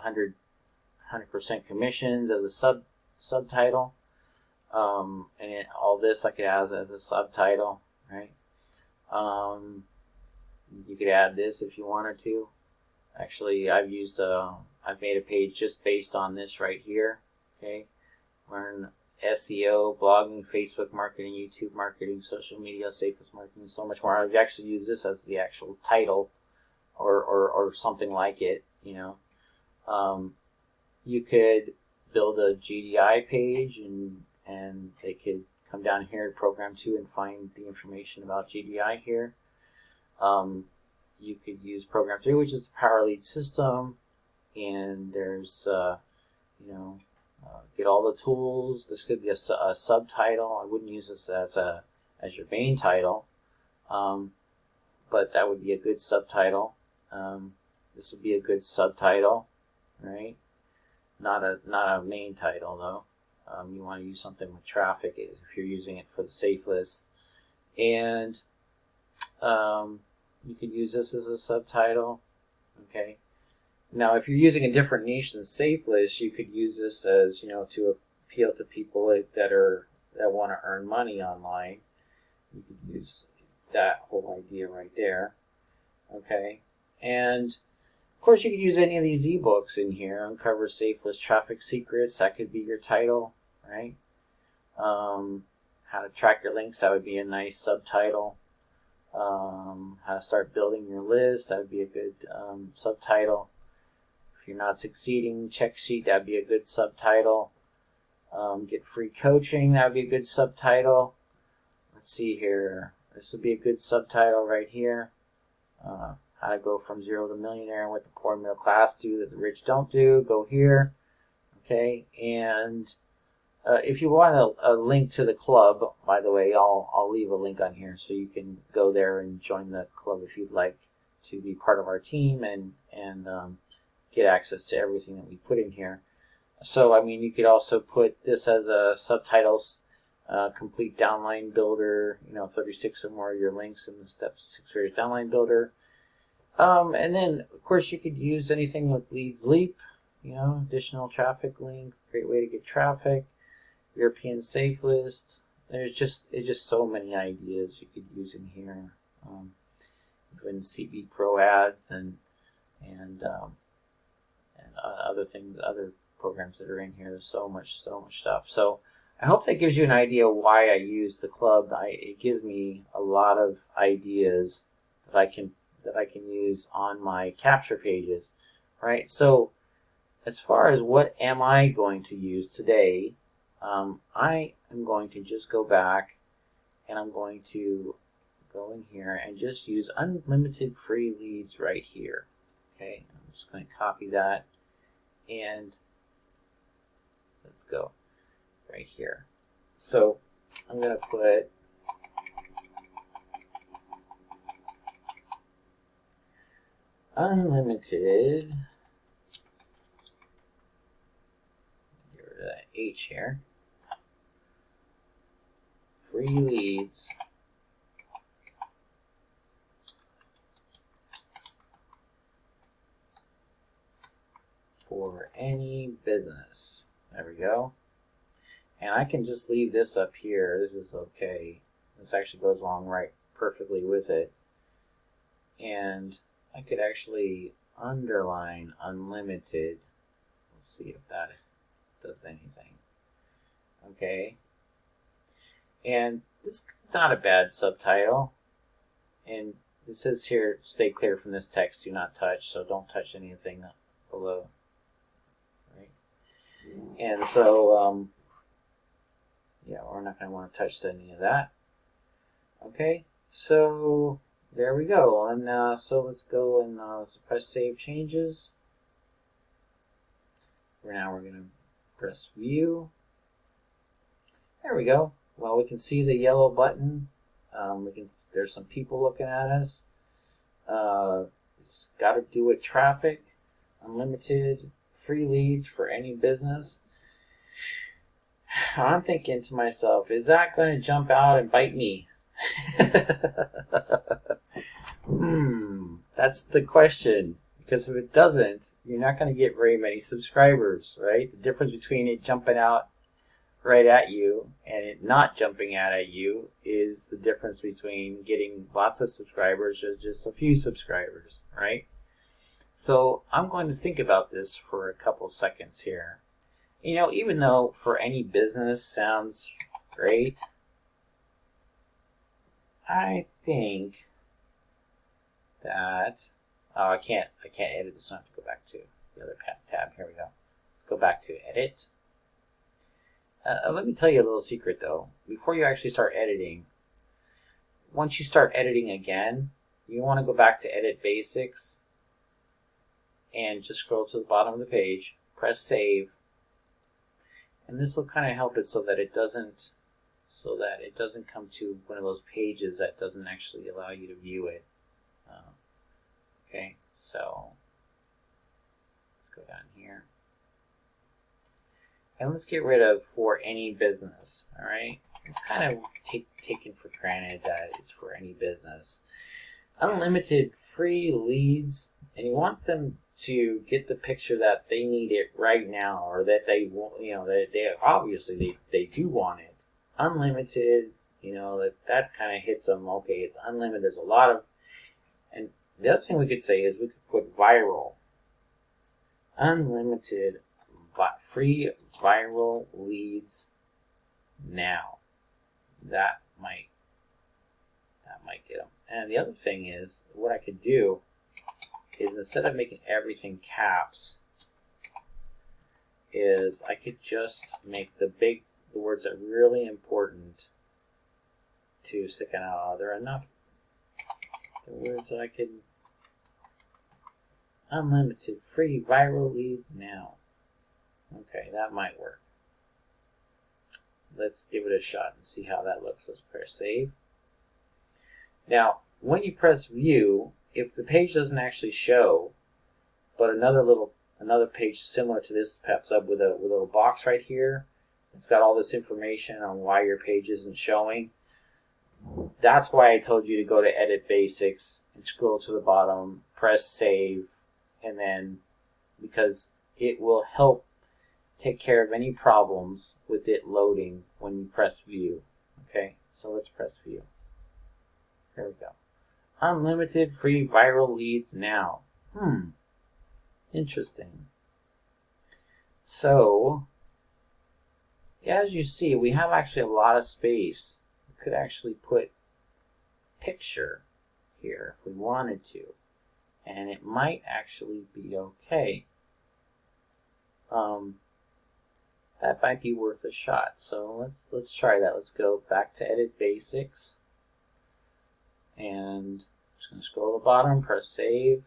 100% commissions as a subtitle. And all this I could add as a subtitle, right? You could add this if you wanted to. Actually, I've made a page just based on this right here. Okay, learn SEO, blogging, Facebook marketing, YouTube marketing, social media, safest marketing, so much more. I've actually used this as the actual title, or something like it. You could build a GDI page and and they could come down here to Program 2 and find the information about GDI here. You could use Program 3, which is the power lead system, and there's, get all the tools. This could be a subtitle. I wouldn't use this as your main title, but that would be a good subtitle. This would be a good subtitle, right? Not a main title though. You want to use something with traffic if you're using it for the safe list, and you could use this as a subtitle. Okay. Now, if you're using a different niche than safe list, you could use this as to appeal to people that want to earn money online. You could use that whole idea right there. Okay, and of course you could use any of these ebooks in here. Uncover Safe List Traffic Secrets. That could be your title, right? How to track your links. That would be a nice subtitle. How to start building your list. That would be a good subtitle. If you're not succeeding, check sheet. That would be a good subtitle. Get free coaching. That would be a good subtitle. Let's see here. This would be a good subtitle right here. How to go from zero to millionaire and what the poor middle class do that the rich don't do. Go here. Okay, and if you want a link to the club, by the way, I'll leave a link on here so you can go there and join the club if you'd like to be part of our team and get access to everything that we put in here. So, I mean, you could also put this as a subtitles. Complete downline builder, 36 or more of your links in the steps of 6 figures downline builder. And then, of course, you could use anything with leads leap, additional traffic link, great way to get traffic, European safe list. There's just so many ideas you could use in here. Even CB Pro ads and other things, other programs that are in here. There's so much stuff. So I hope that gives you an idea why I use the club. It gives me a lot of ideas that I can use on my capture pages, right? So as far as what am I going to use today, I am going to just go back and I'm going to go in here and just use unlimited free leads right here. Okay, I'm just going to copy that and let's go right here. So I'm going to put unlimited, get rid of that H here, free leads for any business. There we go. And I can just leave this up here. This is okay. This actually goes along right perfectly with it. And I could actually underline unlimited. Let's see if that does anything. Okay. And this is not a bad subtitle. And it says here, stay clear from this text, do not touch. So don't touch anything below. Right. And so, yeah, we're not going to want to touch any of that. Okay, so there we go. And so let's go and press Save Changes. For now, we're going to press View. There we go. Well, we can see the yellow button. There's some people looking at us. It's got to do with traffic, unlimited free leads for any business. I'm thinking to myself, is that going to jump out and bite me? That's the question. Because if it doesn't, you're not going to get very many subscribers, right? The difference between it jumping out right at you and it not jumping out at you is the difference between getting lots of subscribers or just a few subscribers, right? So I'm going to think about this for a couple seconds here. Even though for any business sounds great, I think that I can't edit this. I have to go back to the other tab. Here we go. Let's go back to edit. Let me tell you a little secret though. Before you actually start editing, once you start editing again, you want to go back to Edit Basics and just scroll to the bottom of the page, press Save, and this will kind of help it so that it doesn't come to one of those pages that doesn't actually allow you to view it. Okay, so let's go down here. And let's get rid of for any business, all right? It's kind of taken for granted that it's for any business. Unlimited free leads, and you want them to get the picture that they need it right now, or that they want, that they obviously they do want it. Unlimited, that kind of hits them. Okay, it's unlimited. There's a lot of, and the other thing we could say is we could put viral. Unlimited free viral leads now. That might get them. And the other thing is, what I could do is, instead of making everything caps, is I could just make the words that are really important to stick out. Are there enough? The words that I could, unlimited free viral leads now. Okay, that might work. Let's give it a shot and see how that looks. Let's press Save. Now, when you press View, if the page doesn't actually show, but another page similar to this pops up with a little box right here, it's got all this information on why your page isn't showing. That's why I told you to go to Edit Basics and scroll to the bottom, press Save, and then, because it will help take care of any problems with it loading when you press View. Okay, so let's press View. There we go. Unlimited free viral leads now. Interesting. So, as you see, we have actually a lot of space. We could actually put picture here if we wanted to, and it might actually be okay. That might be worth a shot. So let's try that. Let's go back to Edit Basics, and I'm just going to scroll to the bottom, press Save.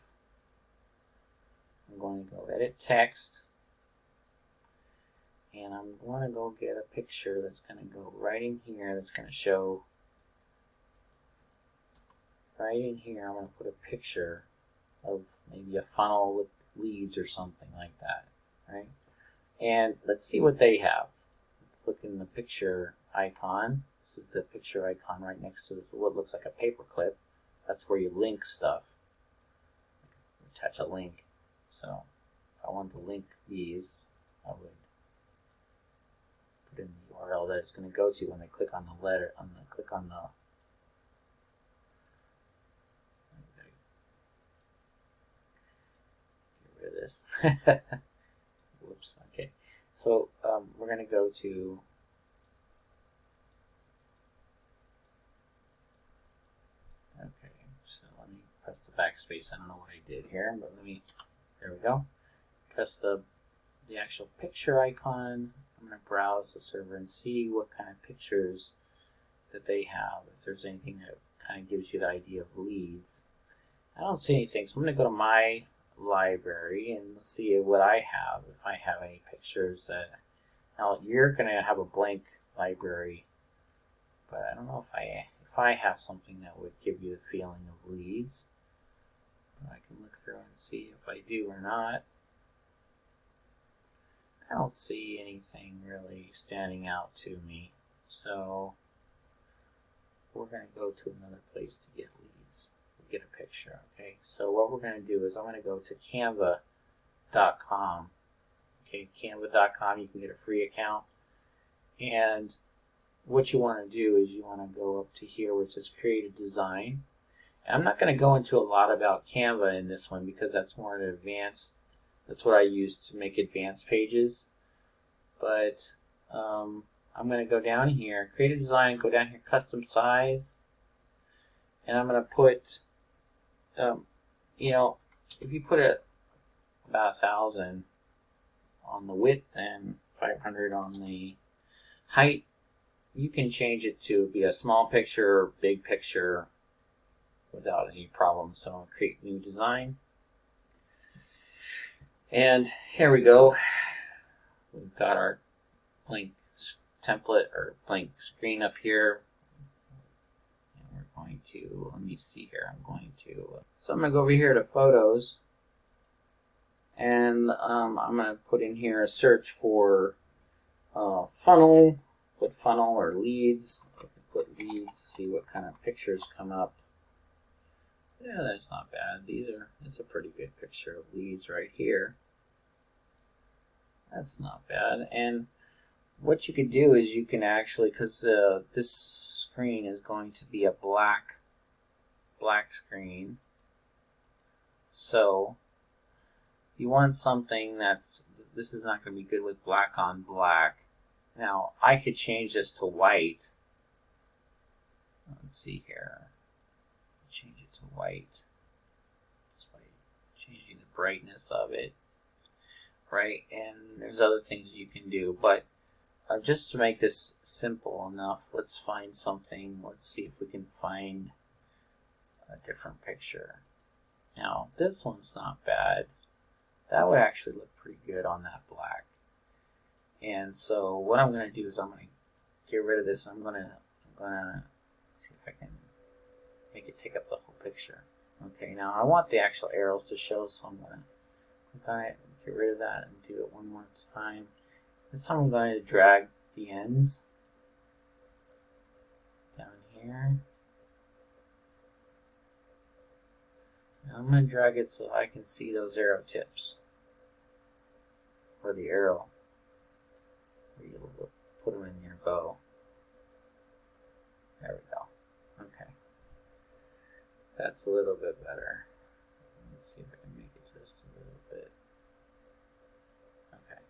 I'm going to go Edit Text, and I'm going to go get a picture that's going to go right in here. That's going to show right in here. I'm going to put a picture of maybe a funnel with leads or something like that, right? And let's see what they have. Let's look in the picture icon. This is the picture icon right next to this, what looks like a paperclip. That's where you link stuff. Attach a link. So if I wanted to link these, I would put in the URL that it's going to go to when they click on the letter, click on the get rid of this. Whoops, okay. So we're going to go to so let me press the backspace. I don't know what I did here, but there we go. Press the actual picture icon. I'm going to browse the server and see what kind of pictures that they have, if there's anything that kind of gives you the idea of leads. I don't see anything, so I'm going to go to my library and see what I have, if I have any pictures that. Now you're going to have a blank library, but I don't know if I have something that would give you the feeling of leads. But I can look through and see if I do or not. I don't see anything really standing out to me, so we're going to go to another place to get leads, get a picture. Okay, so what we're going to do is I'm going to go to canva.com. Okay, canva.com, you can get a free account, and what you want to do is you want to go up to here where it says create a design. And I'm not going to go into a lot about Canva in this one because that's more advanced. That's what I use to make advanced pages. But I'm going to go down here, create a design, go down here, custom size, and I'm going to put, if you put it about 1,000 on the width and 500 on the Height, you can change it to be a small picture or big picture without any problem. So I'll create new design. And here we go. We've got our blank template or blank screen up here. And we're going to, let me see here, so I'm going to go over here to Photos. And I'm going to put in here a search for funnel, put funnel or leads. I can put leads, see what kind of pictures come up. Yeah, that's not bad. That's a pretty good picture of leads right here. That's not bad. And what you could do is you can actually, because this screen is going to be a black screen, so you want something this is not going to be good with black on black. Now, I could change this to white. Let's see here. Change it to white. Just by changing the brightness of it. Right? And there's other things you can do. But just to make this simple enough, let's find something. Let's see if we can find a different picture. Now, this one's not bad. That would actually look pretty good on that black. And so what I'm going to do is I'm going to get rid of this. I'm going to see if I can make it take up the whole picture. Okay, now I want the actual arrows to show, so I'm going to click on it, get rid of that, and do it one more time. This time I'm going to drag the ends down here. Now I'm going to drag it so I can see those arrow tips. Or the arrow. Where you put them in your bow. There we go. Okay. That's a little bit better. Let's see if I can make it just a little bit. Okay.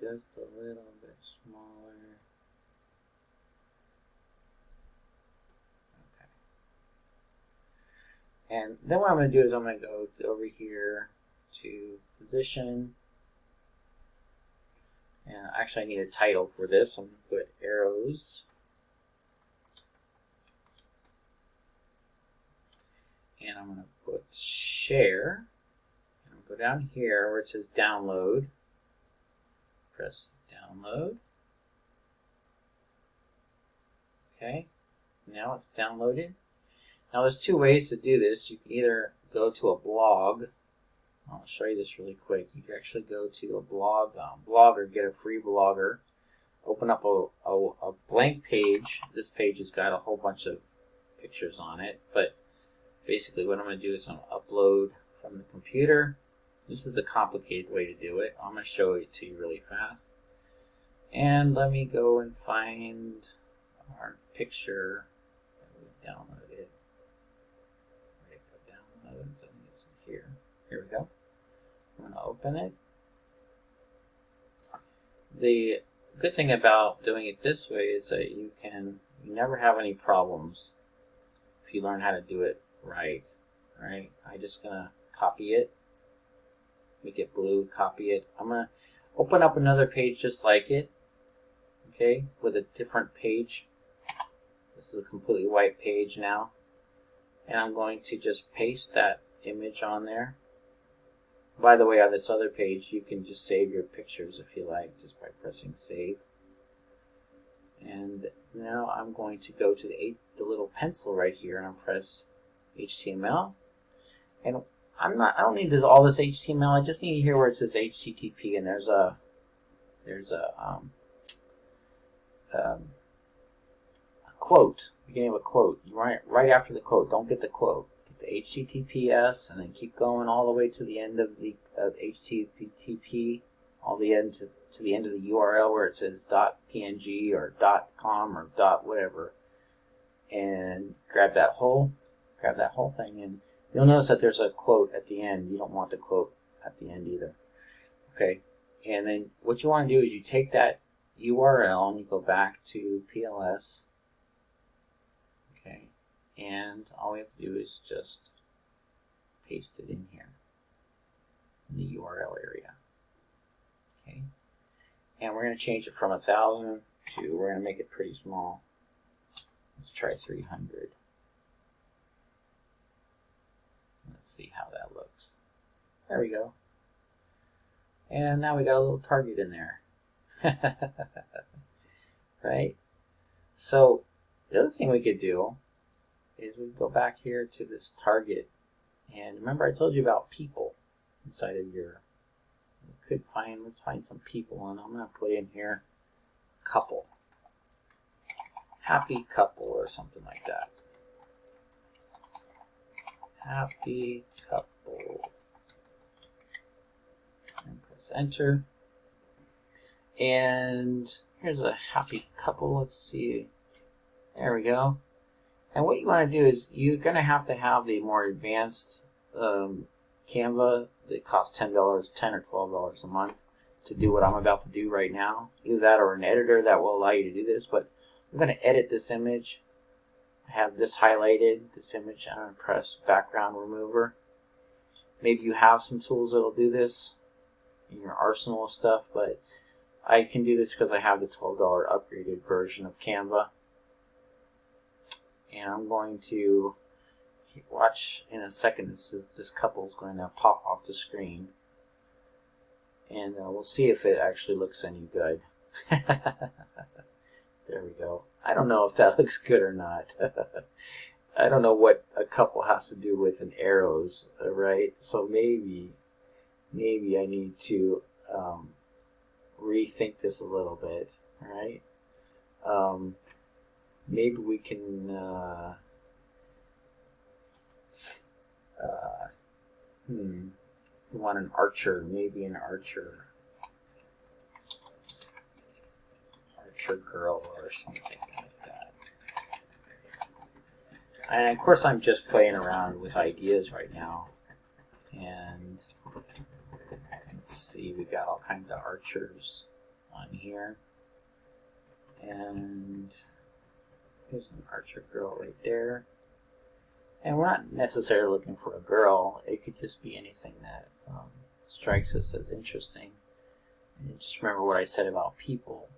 Just a little bit smaller. And then what I'm going to do is I'm going to go over here to position. And actually I need a title for this. I'm going to put arrows. And I'm going to put share. And I'll go down here where it says download. Press download. Okay. Now it's downloaded. Now there's two ways to do this. You can either go to a blog. I'll show you this really quick. You can actually go to a blogger, get a free blogger, open up a blank page. This page has got a whole bunch of pictures on it, but basically what I'm going to do is I'm going to upload from the computer. This is the complicated way to do it. I'm going to show it to you really fast. And let me go and find our picture that we downloaded. Here we go. I'm going to open it. The good thing about doing it this way is that you never have any problems if you learn how to do it right. Alright, I'm just going to copy it, make it blue, copy it. I'm going to open up another page just like it, okay, with a different page. This is a completely white page now. And I'm going to just paste that image on there. By the way, on this other page, you can just save your pictures if you like, just by pressing save. And now I'm going to go to the little pencil right here, and I'll press HTML. And I don't need all this HTML. I just need here where it says HTTP, and there's a quote, beginning of a quote. You write right after the quote. Don't get the quote. The HTTPS, and then keep going all the way to the end of the HTTP, all the end to the end of the URL where it says .png or .com or .whatever, and grab that whole thing, and you'll notice that there's a quote at the end. You don't want the quote at the end either. Okay, and then what you want to do is you take that URL and you go back to PLS. Okay. And all we have to do is just paste it in here. in the URL area. Okay, and we're going to change it from 1,000 to, we're going to make it pretty small. Let's try 300. Let's see how that looks. There we go. And now we got a little target in there. Right? So the other thing we could do is we go back here to this target, and remember I told you about people inside of your, let's find some people, and I'm going to put in here couple, happy couple or something like that. Happy couple, and press enter. And here's a happy couple. Let's see. There we go. And what you want to do is you're going to have the more advanced Canva that costs $10 or $12 a month to do what I'm about to do right now. Either that or an editor that will allow you to do this. But I'm going to edit this image. I have this highlighted, this image. I'm going to press background remover. Maybe you have some tools that will do this in your arsenal of stuff, but I can do this because I have the $12 upgraded version of Canva. And I'm going to watch in a second. This couple is going to pop off the screen, and we'll see if it actually looks any good. There we go. I don't know if that looks good or not. I don't know what a couple has to do with an arrows, right? So maybe I need to rethink this a little bit, right? Maybe we can we want an archer, maybe an archer girl or something like that. And of course I'm just playing around with ideas right now. And let's see, we got all kinds of archers on here. And here's an archer girl right there. And we're not necessarily looking for a girl. It could just be anything that strikes us as interesting. And just remember what I said about people.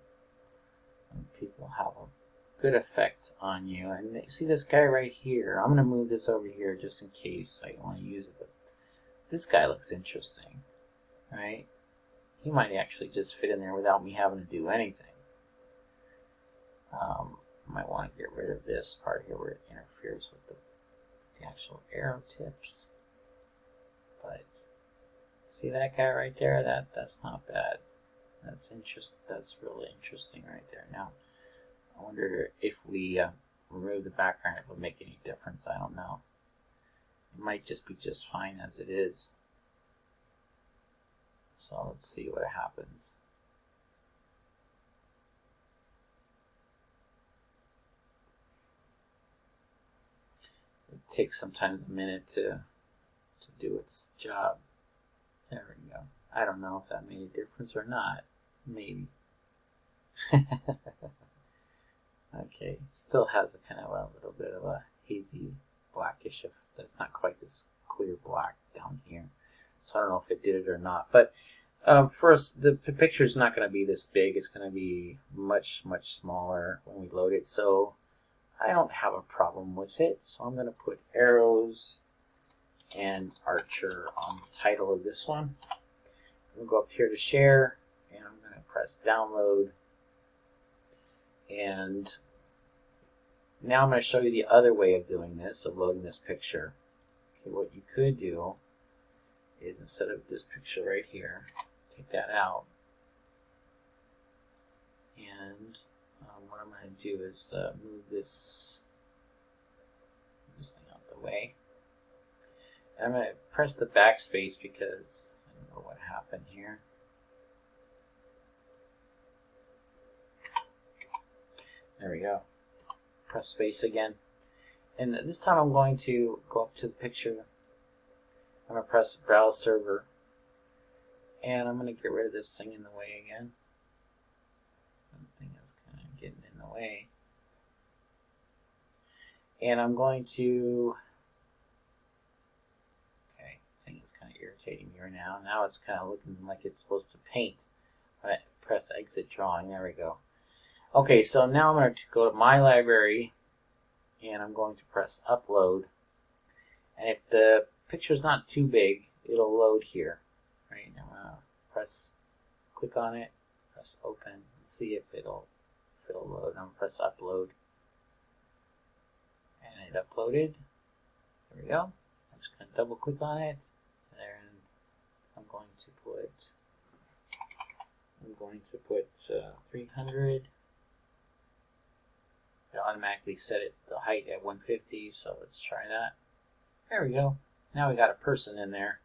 People have a good effect on you. And see this guy right here. I'm going to move this over here just in case I want to use it. But this guy looks interesting, right? He might actually just fit in there without me having to do anything. Might want to get rid of this part here where it interferes with the actual arrow tips. But see that guy right there? That's not bad. That's really interesting right there. Now, I wonder if we remove the background, if it would make any difference. I don't know. It might just be just fine as it is. So let's see what happens. It takes sometimes a minute to do its job. There we go. I don't know if that made a difference or not. Maybe. Okay, still has a kind of a little bit of a hazy blackish, if that's not quite this clear black down here. So I don't know if it did it or not. But first, the picture is not going to be this big. It's going to be much, much smaller when we load it. So I don't have a problem with it. So I'm going to put arrows and archer on the title of this one. I'm going to go up here to share, and I'm going to press download. And now I'm going to show you the other way of doing this, of loading this picture. Okay, what you could do is, instead of this picture right here, take that out. And what I'm going to do is move this thing out the way. And I'm going to press the backspace because I don't know what happened here. There we go. Press space again. And this time I'm going to go up to the picture. I'm going to press Browse Server. And I'm going to get rid of this thing in the way again. Something is kind of getting in the way. And I'm going to... Okay, thing is kind of irritating. irritating me right now. Now it's kind of looking like it's supposed to paint. When I press exit drawing, there we go. Okay, so now I'm going to go to my library, and I'm going to press upload. And if the picture's not too big, it'll load here. Right, I'm going to click on it, press open, and see if it'll load. I'm going to press upload. And it uploaded. There we go. I'm just going to double click on it. And I'm going to put 300. It automatically set it the height at 150, so let's try that. There we go. Now we got a person in there.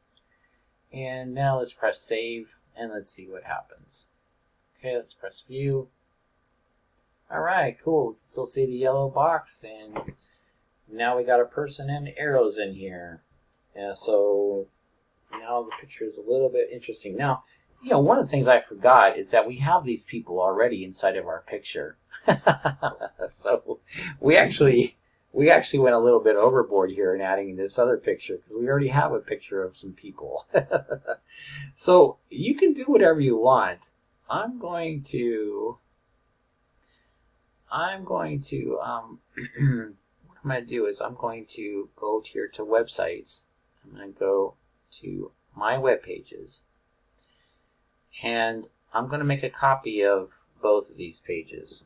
And now let's press save, and let's see what happens. Okay, let's press view. Alright, cool. You can still see the yellow box, and now we got a person and arrows in here. Yeah, so now the picture is a little bit interesting. Now, you know, one of the things I forgot is that we have these people already inside of our picture. So we actually went a little bit overboard here in adding this other picture because we already have a picture of some people. So you can do whatever you want. What I'm going to do is I'm going to go here to websites. I'm going to go to my web pages, and I'm going to make a copy of both of these pages,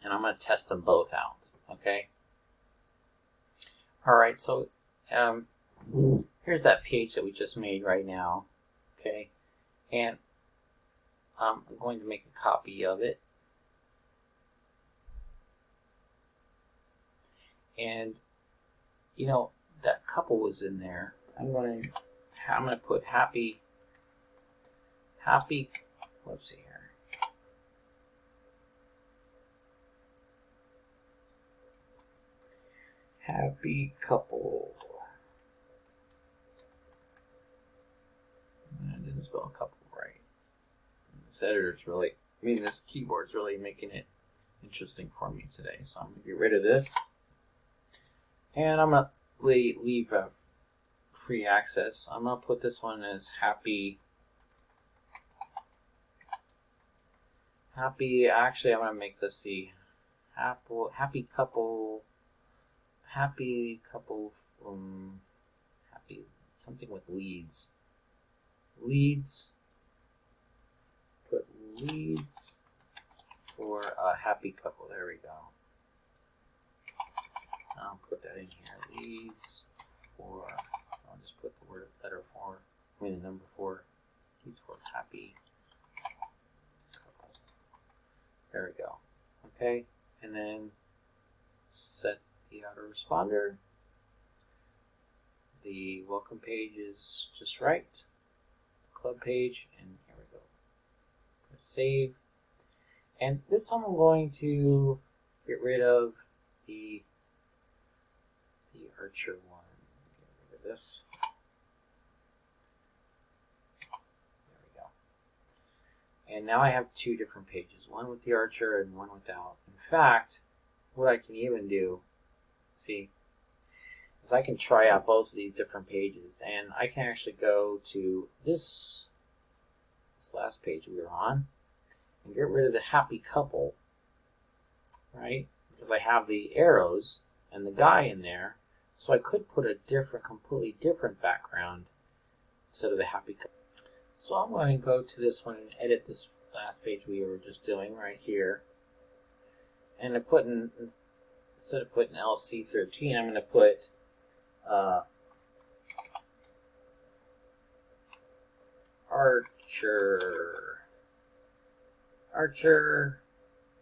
and I'm going to test them both out. Okay. All right. So here's that page that we just made right now. Okay, and I'm going to make a copy of it. And you know, that couple was in there. I'm going to put happy. Let's see here. Happy couple. I didn't spell couple right. This editor's really, this keyboard's really making it interesting for me today. So I'm going to get rid of this. And I'm going to leave free access. I'm going to put this one as happy. Actually, I'm going to make this the happy couple, something with leads. Put leads for a happy couple. There we go. I'll put that in here. Leads for, I'll just put the letter 4, the number 4. Leads for happy couple. There we go. Okay, and then set the autoresponder. The welcome page is just right. Club page, and here we go. Press save. And this time I'm going to get rid of the Archer one. Get rid of this. There we go. And now I have two different pages, one with the Archer and one without. In fact, what I can even do, see, is I can try out both of these different pages, and I can actually go to this last page we were on and get rid of the happy couple, right? Because I have the arrows and the guy in there. So I could put a completely different background instead of the happy couple. So I'm going to go to this one and edit this last page we were just doing right here. And I put in, instead of putting LC13, I'm going to put Archer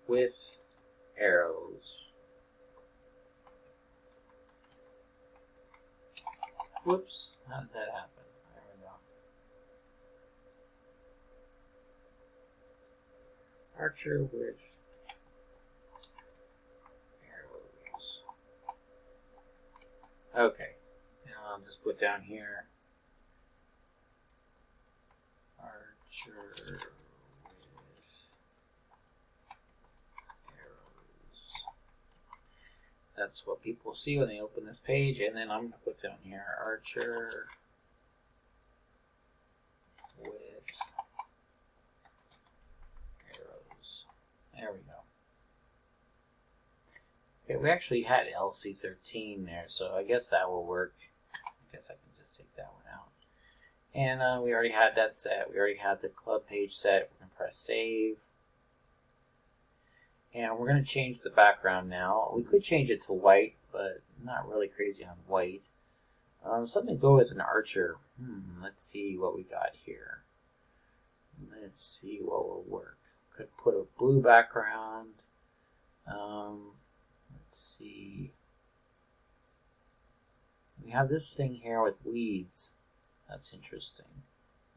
with arrows. Whoops, how did that happen? There we go. Archer with arrows. Okay, now I'll just put down here Archer with arrows. That's what people see when they open this page, and then I'm going to put down here Archer with arrows. There we go. Okay, we actually had LC13 there, so I guess that will work. I guess I can just take that one out. And we already had that set. We already had the club page set. We're going to press save. And we're going to change the background now. We could change it to white, but I'm not really crazy on white. Something to go with an archer. Let's see what we got here. Let's see what will work. Could put a blue background. Let's see. We have this thing here with weeds. That's interesting.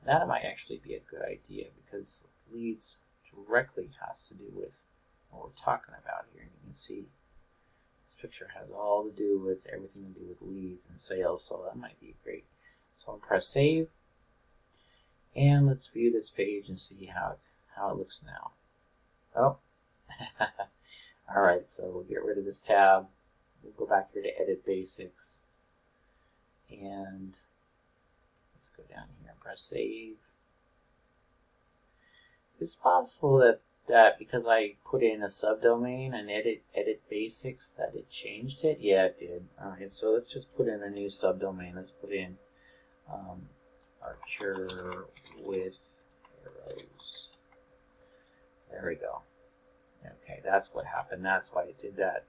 That might actually be a good idea because weeds directly has to do with what we're talking about here. And you can see this picture has all to do with everything to do with weeds and sales, so that might be great. So I'll press save, and let's view this page and see how it looks now. Oh, all right. So we'll get rid of this tab. We'll go back here to Edit Basics, and let's go down here and press save. It's possible that because I put in a subdomain and edit basics that it changed it. Yeah, it did. Alright, so let's just put in a new subdomain. Let's put in archer with arrows. There we go. Okay, that's what happened. That's why it did that.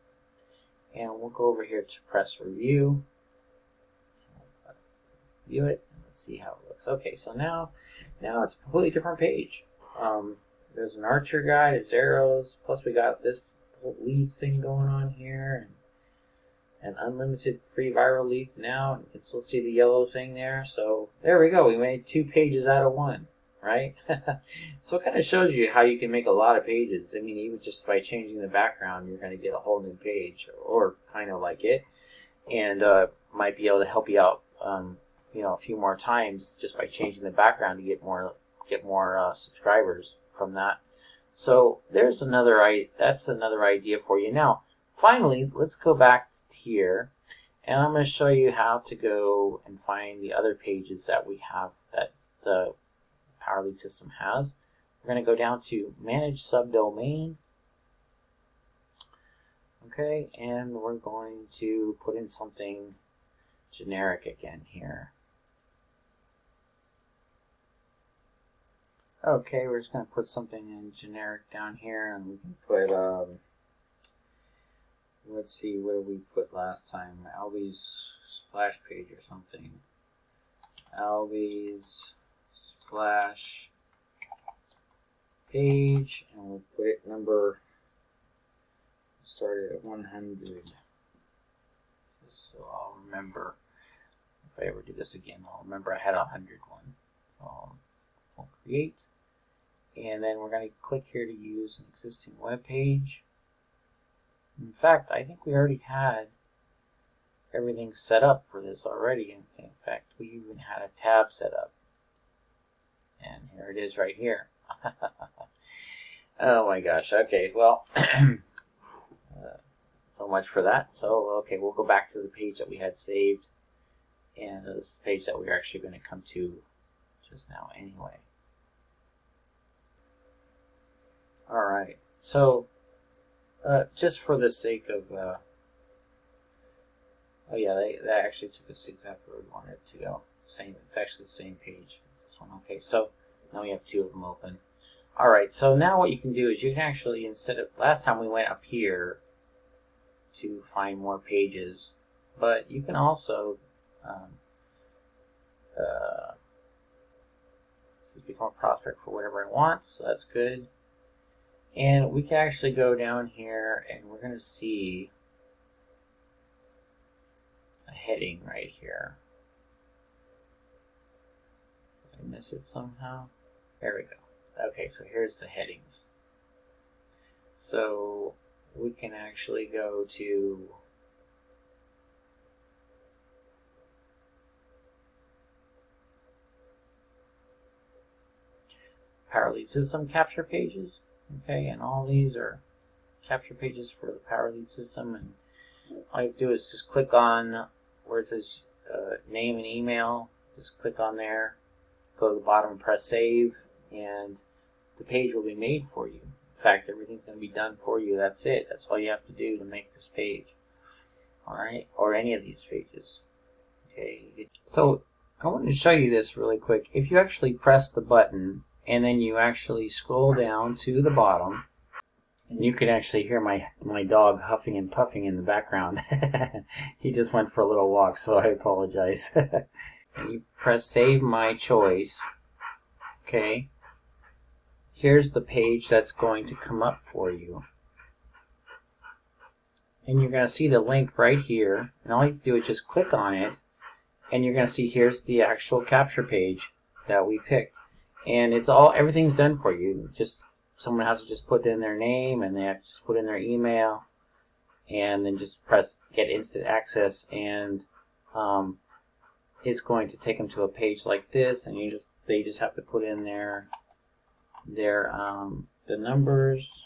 And we'll go over here to press review. View it and let's see how it looks. Okay, so now it's a completely different page. There's an archer guy, there's arrows, plus we got this whole leads thing going on here, and unlimited free viral leads now. And you can still see the yellow thing there. So there we go. We made 2 pages out of 1, right? So it kind of shows you how you can make a lot of pages. I mean, even just by changing the background, you're going to get a whole new page, or kind of like it, and might be able to help you out, a few more times just by changing the background to get more subscribers from that. So there's that's another idea for you. Now, finally, let's go back here, and I'm going to show you how to go and find the other pages that we have that the Power Lead system has. We're going to go down to Manage Subdomain. Okay, and we're going to put in something generic again here. Okay, we're just going to put something in generic down here, and we can put, let's see, what did we put last time? Albie's splash page or something. Albie's splash page, and we'll put it started at 100. Just so I'll remember, if I ever do this again, I'll remember I had 100 one. So we'll create. And then we're going to click here to use an existing web page. In fact, I think we already had everything set up for this already. In fact, we even had a tab set up. And here it is right here. Oh my gosh. Okay, well, so much for that. So, okay, we'll go back to the page that we had saved. And this is the page that we're actually going to come to just now anyway. Alright, so just for the sake of, oh yeah, that actually took us exactly where we wanted it to go. It's actually the same page as this one. Okay, so now we have 2 of them open. Alright, so now what you can do is you can actually, instead of, last time we went up here to find more pages, but you can also become a prospect for whatever I want, so that's good. And we can actually go down here and we're going to see a heading right here. Did I miss it somehow? There we go. Okay, so here's the headings. So we can actually go to Power Lead system capture pages. Okay, and all these are capture pages for the Power Lead system, and all you have to do is just click on where it says name and email. Just click on there, go to the bottom and press save, and the page will be made for you. In fact, everything's going to be done for you. That's it. That's all you have to do to make this page. Alright, or any of these pages. Okay, so I want to show you this really quick. If you actually press the button and then you actually scroll down to the bottom, and you can actually hear my dog huffing and puffing in the background. He just went for a little walk, so I apologize. And you press save my choice. Okay, here's the page that's going to come up for you. And you're going to see the link right here, and all you have to do is just click on it, and you're going to see here's the actual capture page that we picked. And it's everything's done for you. Just someone has to just put in their name, and they have to just put in their email, and then just press get instant access, and it's going to take them to a page like this, and they just have to put in their the numbers,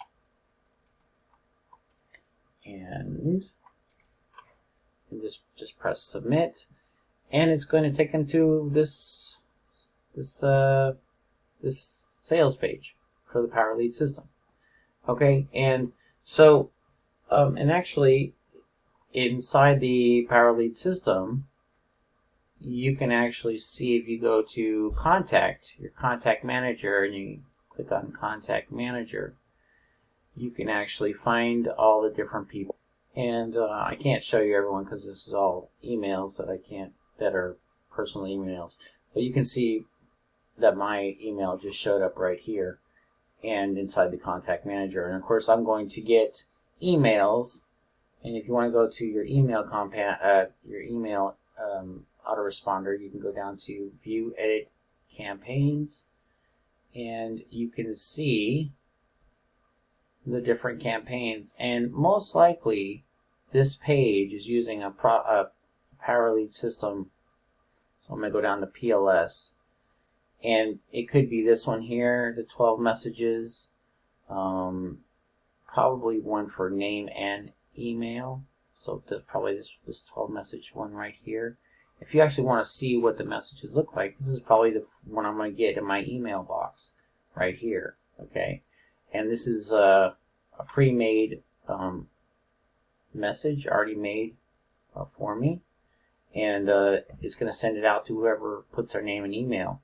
and just press submit, and it's going to take them to this sales page for the Power Lead system. Okay, and so and actually inside the Power Lead system, you can actually see, if you go to your contact manager, and you click on contact manager, you can actually find all the different people. And I can't show you everyone because this is all emails that are personal emails. But you can see that my email just showed up right here and inside the contact manager. And of course, I'm going to get emails. And if you want to go to your email autoresponder, you can go down to View Edit Campaigns, and you can see the different campaigns. And most likely, this page is using a Power Lead system. So I'm going to go down to PLS, and it could be this one here, the 12 messages, probably one for name and email. So probably this 12 message one right here. If you actually want to see what the messages look like, this is probably the one I'm going to get in my email box right here. Okay, and this is a pre-made message already made for me, and it's going to send it out to whoever puts their name and email.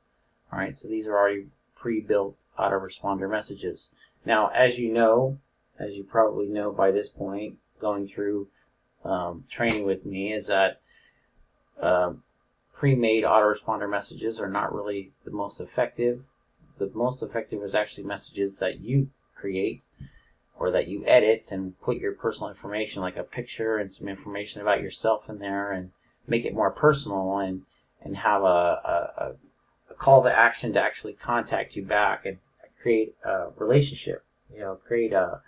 All right, so these are already pre-built autoresponder messages. Now, as you probably know by this point, going through training with me, is that pre-made autoresponder messages are not really the most effective. The most effective is actually messages that you create or that you edit and put your personal information, like a picture and some information about yourself in there, and make it more personal, and have a call to action to actually contact you back and create a relationship, create a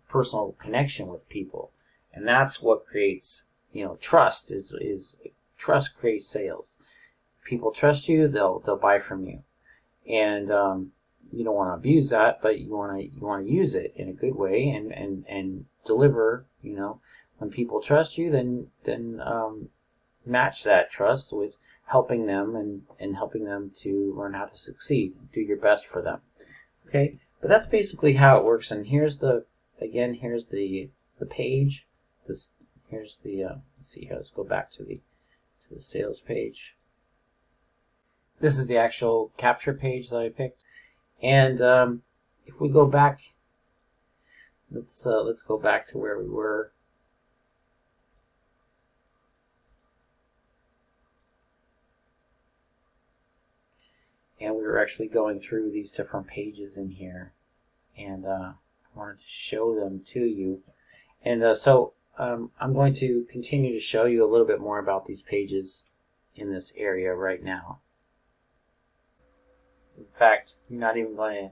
personal connection with people. And that's what creates, trust is trust creates sales. People trust you, they'll buy from you. And you don't want to abuse that, but you want to use it in a good way and deliver. When people trust you, then match that trust with helping them and helping them to learn how to succeed. Do your best for them. Okay, but that's basically how it works. And here's the page. Here's the let's see here. Let's go back to the sales page. This is the actual capture page that I picked. And if we go back, let's go back to where we were. And we were actually going through these different pages in here, and I wanted to show them to you. And so I'm going to continue to show you a little bit more about these pages in this area right now. In fact, you're not even going to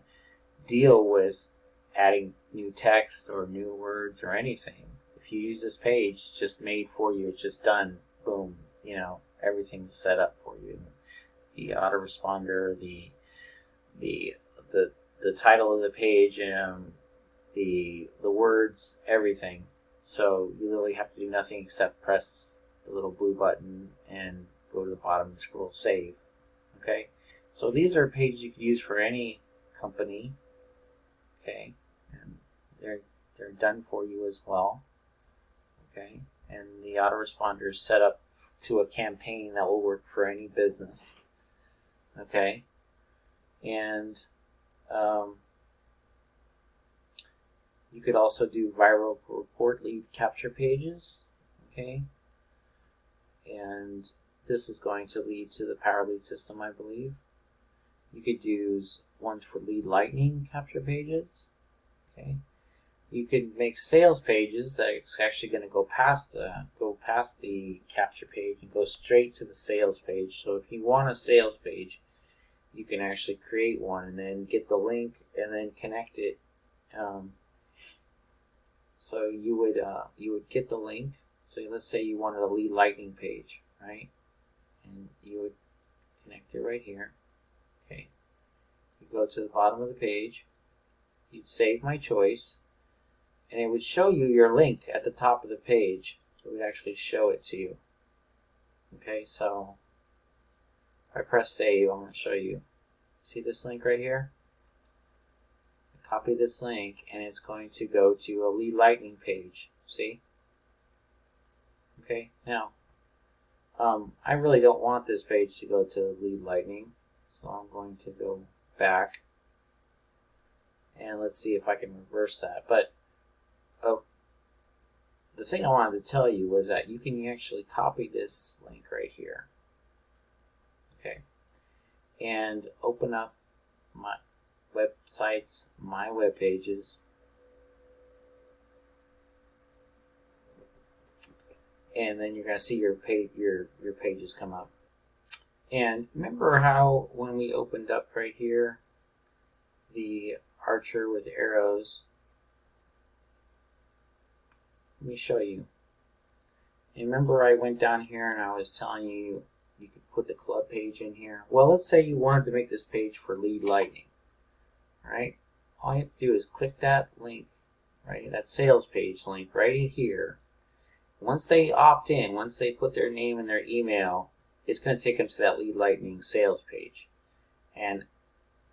deal with adding new text or new words or anything. If you use this page, it's just made for you. It's just done. Boom. Everything's set up for you. The autoresponder, the title of the page, the words, everything. So you literally have to do nothing except press the little blue button and go to the bottom and scroll save. Okay. So these are pages you could use for any company, okay, and they're done for you as well, okay, and the autoresponder is set up to a campaign that will work for any business, okay, and you could also do viral report lead capture pages, okay, and this is going to lead to the Power Lead system, I believe. You could use ones for lead lightning capture pages, okay. You could make sales pages that's actually going to go past the capture page and go straight to the sales page. So if you want a sales page, you can actually create one and then get the link and then connect it. So you would get the link. So let's say you wanted a lead lightning page, right? And you would connect it right here. Okay. You go to the bottom of the page. You'd save my choice, and it would show you your link at the top of the page. It would actually show it to you. Okay, so if I press save, I'm going to show you. See this link right here? Copy this link, and it's going to go to a lead lightning page. See? Okay, now I really don't want this page to go to lead lightning, so I'm going to go back, and let's see if I can reverse that. But the thing I wanted to tell you was that you can actually copy this link right here, okay, and open up my websites, my web pages, and then you're going to see your pages come up. And remember how when we opened up right here the archer with arrows, let me show you. And remember I went down here and I was telling you you could put the club page in here. Well, let's say you wanted to make this page for lead lightning, right? All you have to do is click that link, right, that sales page link right here. Once they opt in, once they put their name and their email, it's going to take them to that lead lightning sales page. And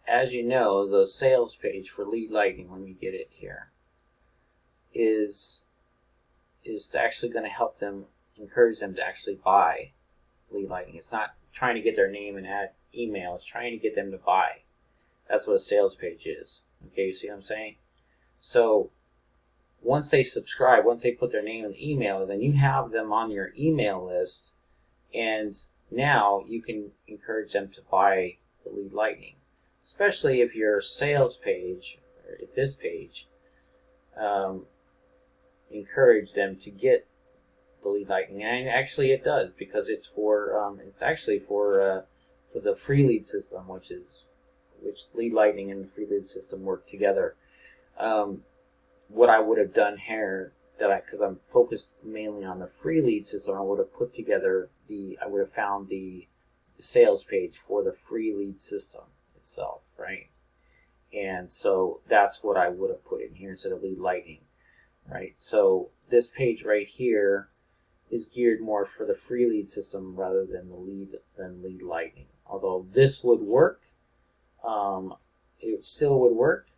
as you know, the sales page for lead lightning, let me get it here, is actually going to help them, encourage them to actually buy lead lightning. It's not trying to get their name and add email, it's trying to get them to buy. That's what a sales page is. Okay, you see what I'm saying? So once they subscribe, once they put their name and email, then you have them on your email list, and now you can encourage them to buy the lead lightning. Especially if your sales page, or if this page, encourage them to get the lead lightning. And actually it does, because it's for it's actually for the free lead system, which lead lightning and the free lead system work together. What I would have done here, because I'm focused mainly on the free lead system, I would have put together I would have found the sales page for the free lead system itself, right? And so that's what I would have put in here instead of lead lightning, right? So this page right here is geared more for the free lead system rather than lead lightning. Although this would work, it still would work,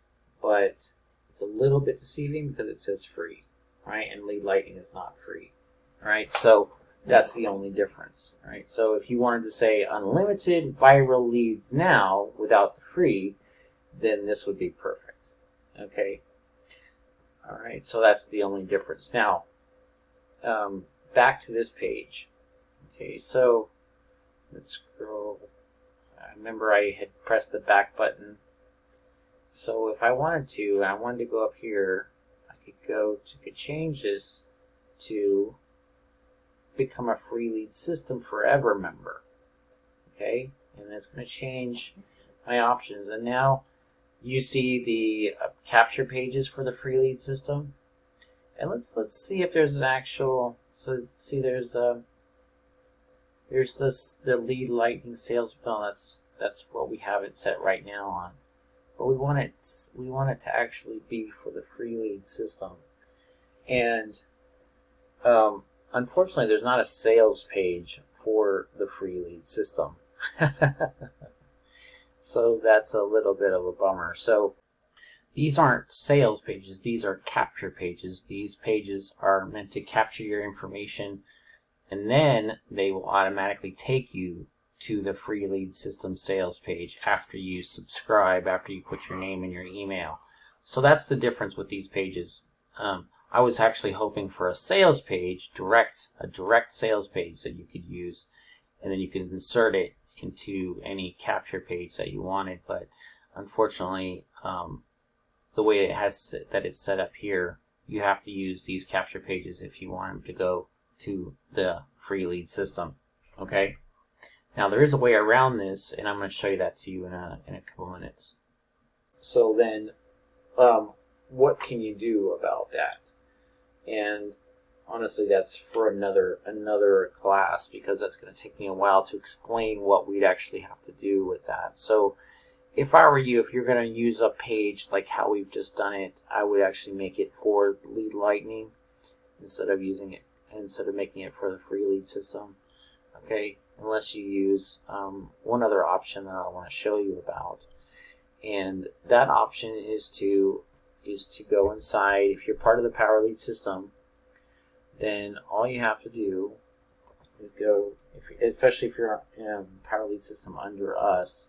but it's a little bit deceiving because it says free, right? And lead lightning is not free, right? So that's the only difference, right? So if you wanted to say unlimited viral leads now without the free, then this would be perfect, okay? All right, so that's the only difference. Now, back to this page. Okay, so let's scroll. I remember I had pressed the back button. So if I wanted to go up here, I could change this to become a free lead system forever member. Okay, and it's going to change my options. And now you see the capture pages for the free lead system. And let's see if there's an actual. So see, there's the lead lightning sales. No, that's what we have it set right now on. But we want it to actually be for the free lead system. And unfortunately, there's not a sales page for the free lead system. So that's a little bit of a bummer. So these aren't sales pages, these are capture pages. These pages are meant to capture your information, and then they will automatically take you to the free lead system sales page after you subscribe, after you put your name and your email. So that's the difference with these pages. I was actually hoping for a sales page, a direct sales page that you could use, and then you can insert it into any capture page that you wanted. But unfortunately, the way it's set up here, you have to use these capture pages if you want them to go to the free lead system. Okay. Now there is a way around this, and I'm going to show you that to you in a couple minutes. So then, what can you do about that? And honestly, that's for another class, because that's going to take me a while to explain what we'd actually have to do with that. So if I were you, if you're going to use a page like how we've just done it, I would actually make it for Lead Lightning instead of making it for the free lead system. Okay, unless you use one other option that I want to show you about, and that option is to go inside. If you're part of the Power Lead system, then all you have to do is go, especially if you're in a Power Lead system under us,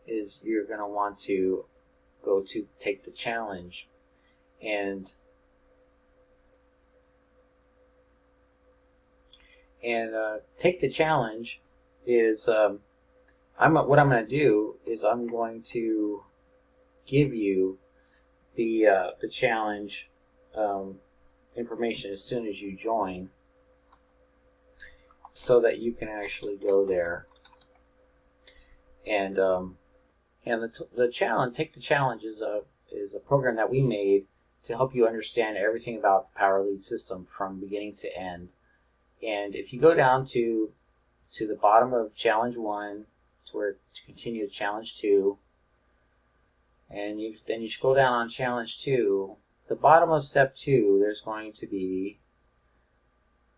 is you're going to want to go to Take the Challenge, and Take the Challenge is what I'm going to do is I'm going to give you the challenge information as soon as you join, so that you can actually go there and the challenge. Take the Challenge is a program that we made to help you understand everything about the Power Lead system from beginning to end. And if you go down to the bottom of Challenge 1 to continue Challenge 2, and then you scroll down on Challenge 2, the bottom of Step 2, there's going to be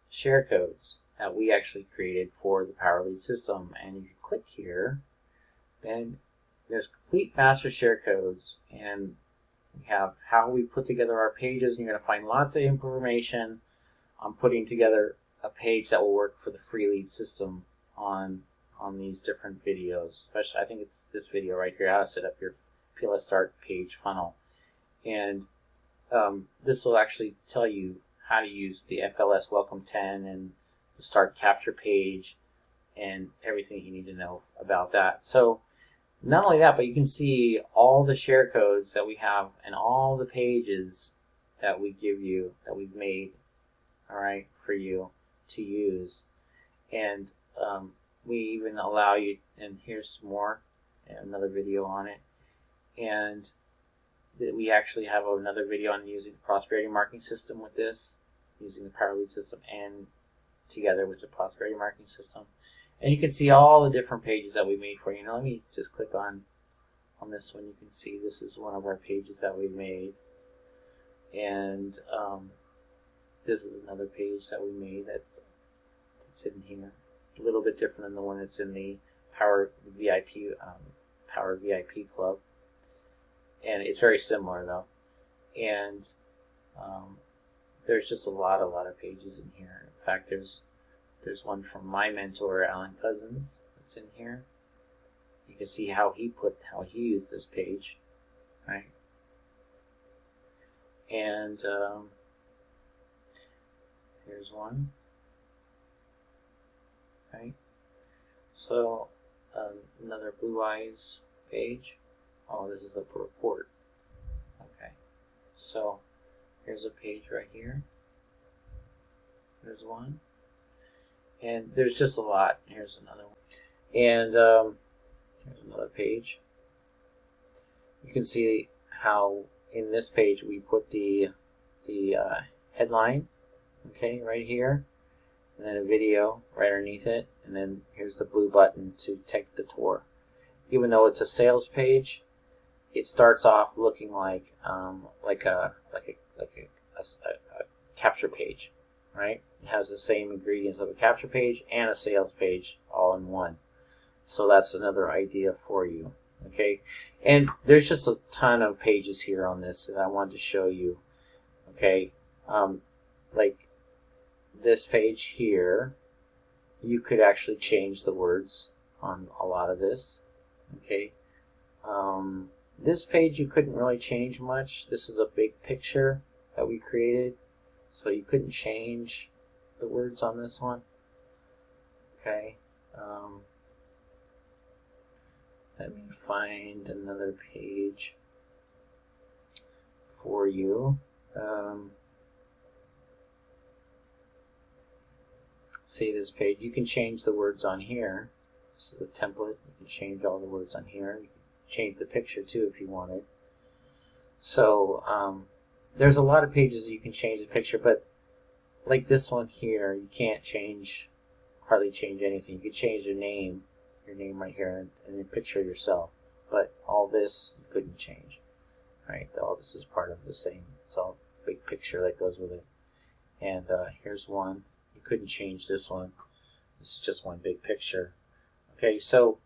share codes that we actually created for the Power Lead system. And if you click here, then there's complete master share codes, and we have how we put together our pages, and you're going to find lots of information on putting together a page that will work for the free lead system on these different videos. Especially, I think it's this video right here, how to set up your PLS start page funnel. And this will actually tell you how to use the FLS Welcome 10 and the Start Capture page and everything you need to know about that. So not only that, but you can see all the share codes that we have and all the pages that we give you, that we've made, all right, for you to use. And we even allow you, and here's more, another video on it. And we actually have another video on using the prosperity marketing system with this, using the Power Lead system and together with the prosperity marketing system. And you can see all the different pages that we made for you. Now let me just click on this one. You can see this is one of our pages that we made. And this is another page that we made that's in here. A little bit different than the one that's in the Power VIP Club. And it's very similar though. And there's just a lot of pages in here. In fact, there's one from my mentor, Alan Cousins, that's in here. You can see how he used this page, right? And here's one, right? So another Blue Eyes page. Oh, this is a report. Okay, so here's a page right here. There's one. And there's just a lot. Here's another one. And here's another page. You can see how in this page we put the headline, okay, right here, and then a video right underneath it, and then here's the blue button to take the tour. Even though it's a sales page, it starts off looking like a capture page, right? It has the same ingredients of a capture page and a sales page all in one. So that's another idea for you. Okay, and there's just a ton of pages here on this that I wanted to show you. Okay, like this page here, you could actually change the words on a lot of this. Okay, this page you couldn't really change much. This is a big picture that we created, so you couldn't change the words on this one. Okay, let me find another page for you. See this page, you can change the words on here. This is the template. You can change all the words on here. You can change the picture too if you wanted. So there's a lot of pages that you can change the picture, but like this one here, you can't hardly change anything. You can change your name right here, and then picture yourself. But all this you couldn't change. Right? All this is part of the same. It's all big picture that goes with it. And here's one. You couldn't change this one. This is just one big picture. Okay, so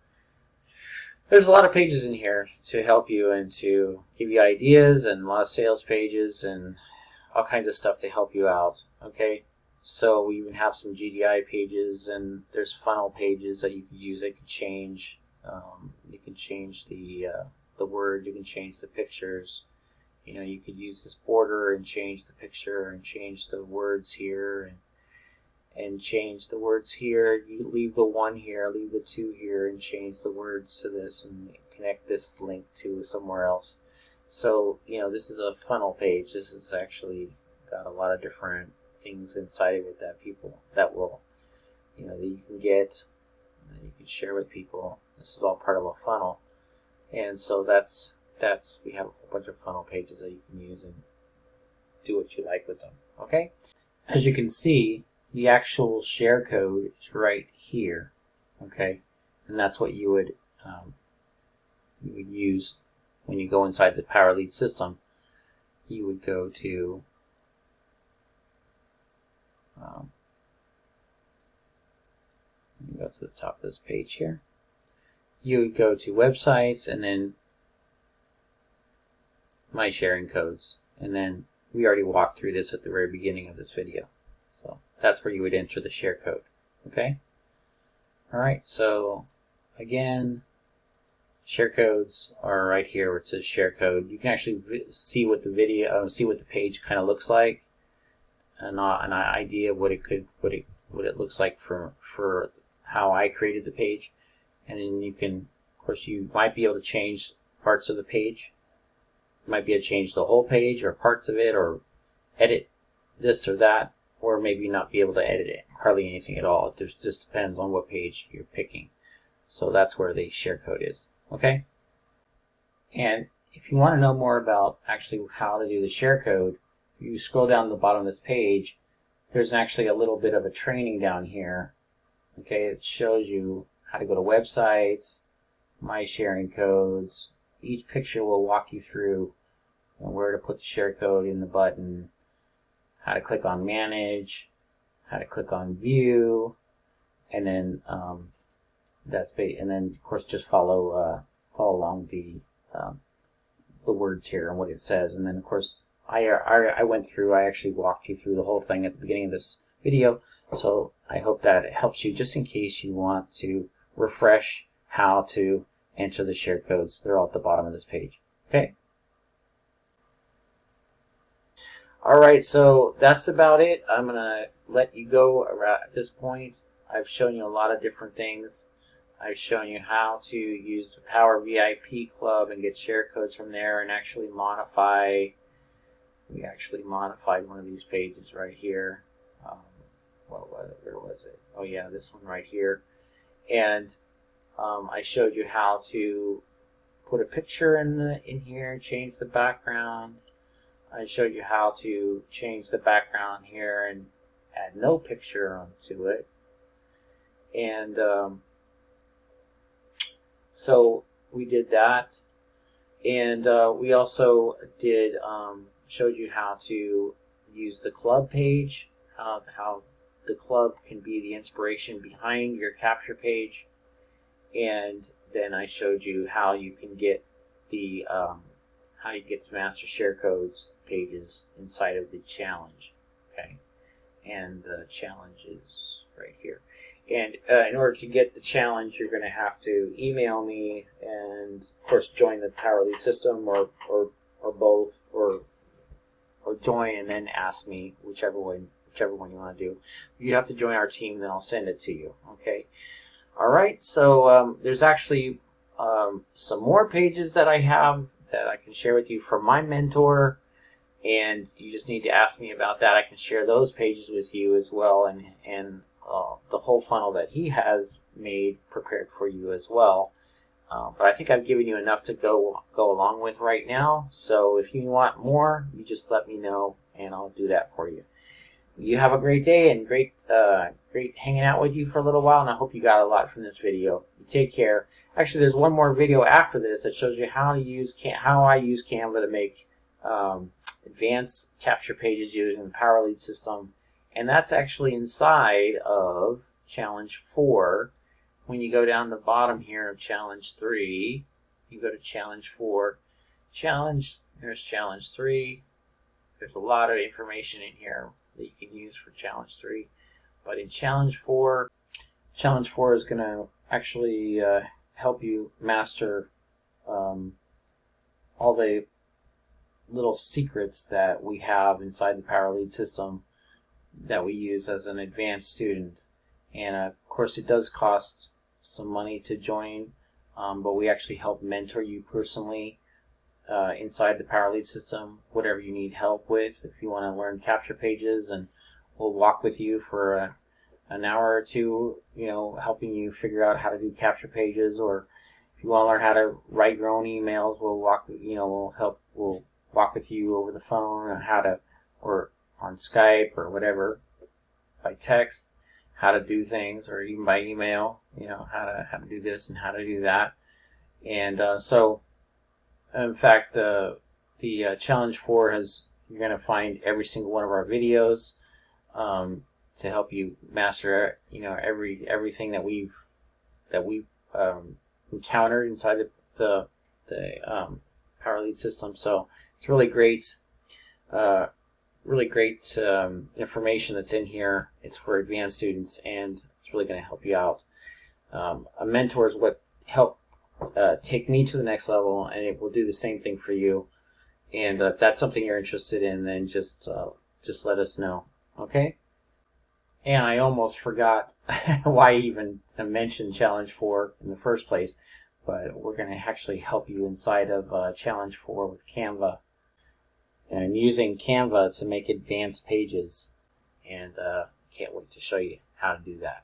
there's a lot of pages in here to help you and to give you ideas, and a lot of sales pages and all kinds of stuff to help you out. Okay, so we even have some GDI pages, and there's funnel pages that you can use. They can change. You can change the word. You can change the pictures. You know, you could use this border and change the picture and change the words here and change the words here. You leave the 1 here, leave the 2 here, and change the words to this and connect this link to somewhere else. So, you know, this is a funnel page. This is actually got a lot of different things inside of it that will, you know, that you can get and that you can share with people. This is all part of a funnel. And so we have a whole bunch of funnel pages that you can use and do what you like with them. Okay? As you can see, the actual share code is right here. Okay? And that's what you would use when you go inside the Power Lead system. You would go to the top of this page here. You would go to websites and then my sharing codes, and then we already walked through this at the very beginning of this video. So that's where you would enter the share code. Okay? Alright, so again, share codes are right here where it says share code. You can actually see what the the page kind of looks like, and an idea of what it looks like for how I created the page. And then you can, of course, you might be able to change parts of the page. You might be able to change the whole page or parts of it, or edit this or that, or maybe not be able to edit it, hardly anything at all. It just depends on what page you're picking. So that's where the share code is. Okay? And if you want to know more about actually how to do the share code, you scroll down to the bottom of this page, there's actually a little bit of a training down here. Okay, it shows you how to go to websites, my sharing codes. Each picture will walk you through where to put the share code in the button, how to click on manage, how to click on view, and then and then of course just follow along the words here and what it says. And then of course I went through. I actually walked you through the whole thing at the beginning of this video. So I hope that it helps you just in case you want to refresh how to enter the share codes. They're all at the bottom of this page. Okay. Alright, so that's about it. I'm going to let you go at this point. I've shown you a lot of different things. I've shown you how to use the Power VIP Club and get share codes from there and actually modify. We actually modified one of these pages right here. Where was it? Oh yeah, this one right here. And I showed you how to put a picture in here, change the background. I showed you how to change the background here and add no picture onto it. And so we did that. And we also did showed you how to use the club page, how the club can be the inspiration behind your capture page. and then I showed you how you can get the master share codes pages inside of the challenge. Okay, and the challenge is right here. And in order to get the challenge, you're going to have to email me, and of course join the Power Lead system, or both, or join and then ask me, whichever one you want to do. You have to join our team, then I'll send it to you. Okay. All right. So there's actually some more pages that I have that I can share with you from my mentor, and you just need to ask me about that. I can share those pages with you as well, and the whole funnel that he has made prepared for you as well. But I think I've given you enough to go along with right now. So if you want more, you just let me know, and I'll do that for you. You have a great day, and great hanging out with you for a little while, and I hope you got a lot from this video. You take care. Actually, there's one more video after this that shows you how I use Canva to make advanced capture pages using the Power Lead system, and that's actually inside of Challenge 4. When you go down the bottom here of Challenge 3, you go to Challenge 4. There's Challenge 3. There's a lot of information in here that you can use for Challenge 3. But in Challenge 4 is going to actually help you master all the little secrets that we have inside the Power Lead system that we use as an advanced student. And of course it does cost some money to join, but we actually help mentor you personally inside the Power Lead system, whatever you need help with. If you want to learn capture pages, and we'll walk with you for an hour or two, helping you figure out how to do capture pages. Or if you want to learn how to write your own emails, we'll walk with you over the phone on how to, or on Skype or whatever, by text, how to do things, or even by email, how to do this and how to do that. And so in fact, the Challenge 4 you're going to find every single one of our videos to help you master everything that we've encountered inside the Power Lead system. So it's really great information that's in here. It's for advanced students, and it's really going to help you out. A mentor is what helped take me to the next level, and it will do the same thing for you. And if that's something you're interested in, then just let us know. Okay? And I almost forgot why I even mentioned Challenge 4 in the first place, but we're going to actually help you inside of Challenge 4 with Canva, and using Canva to make advanced pages. And can't wait to show you how to do that.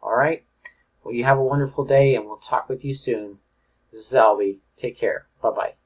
All right? Well, you have a wonderful day, and we'll talk with you soon. This is Albie. Take care. Bye-bye.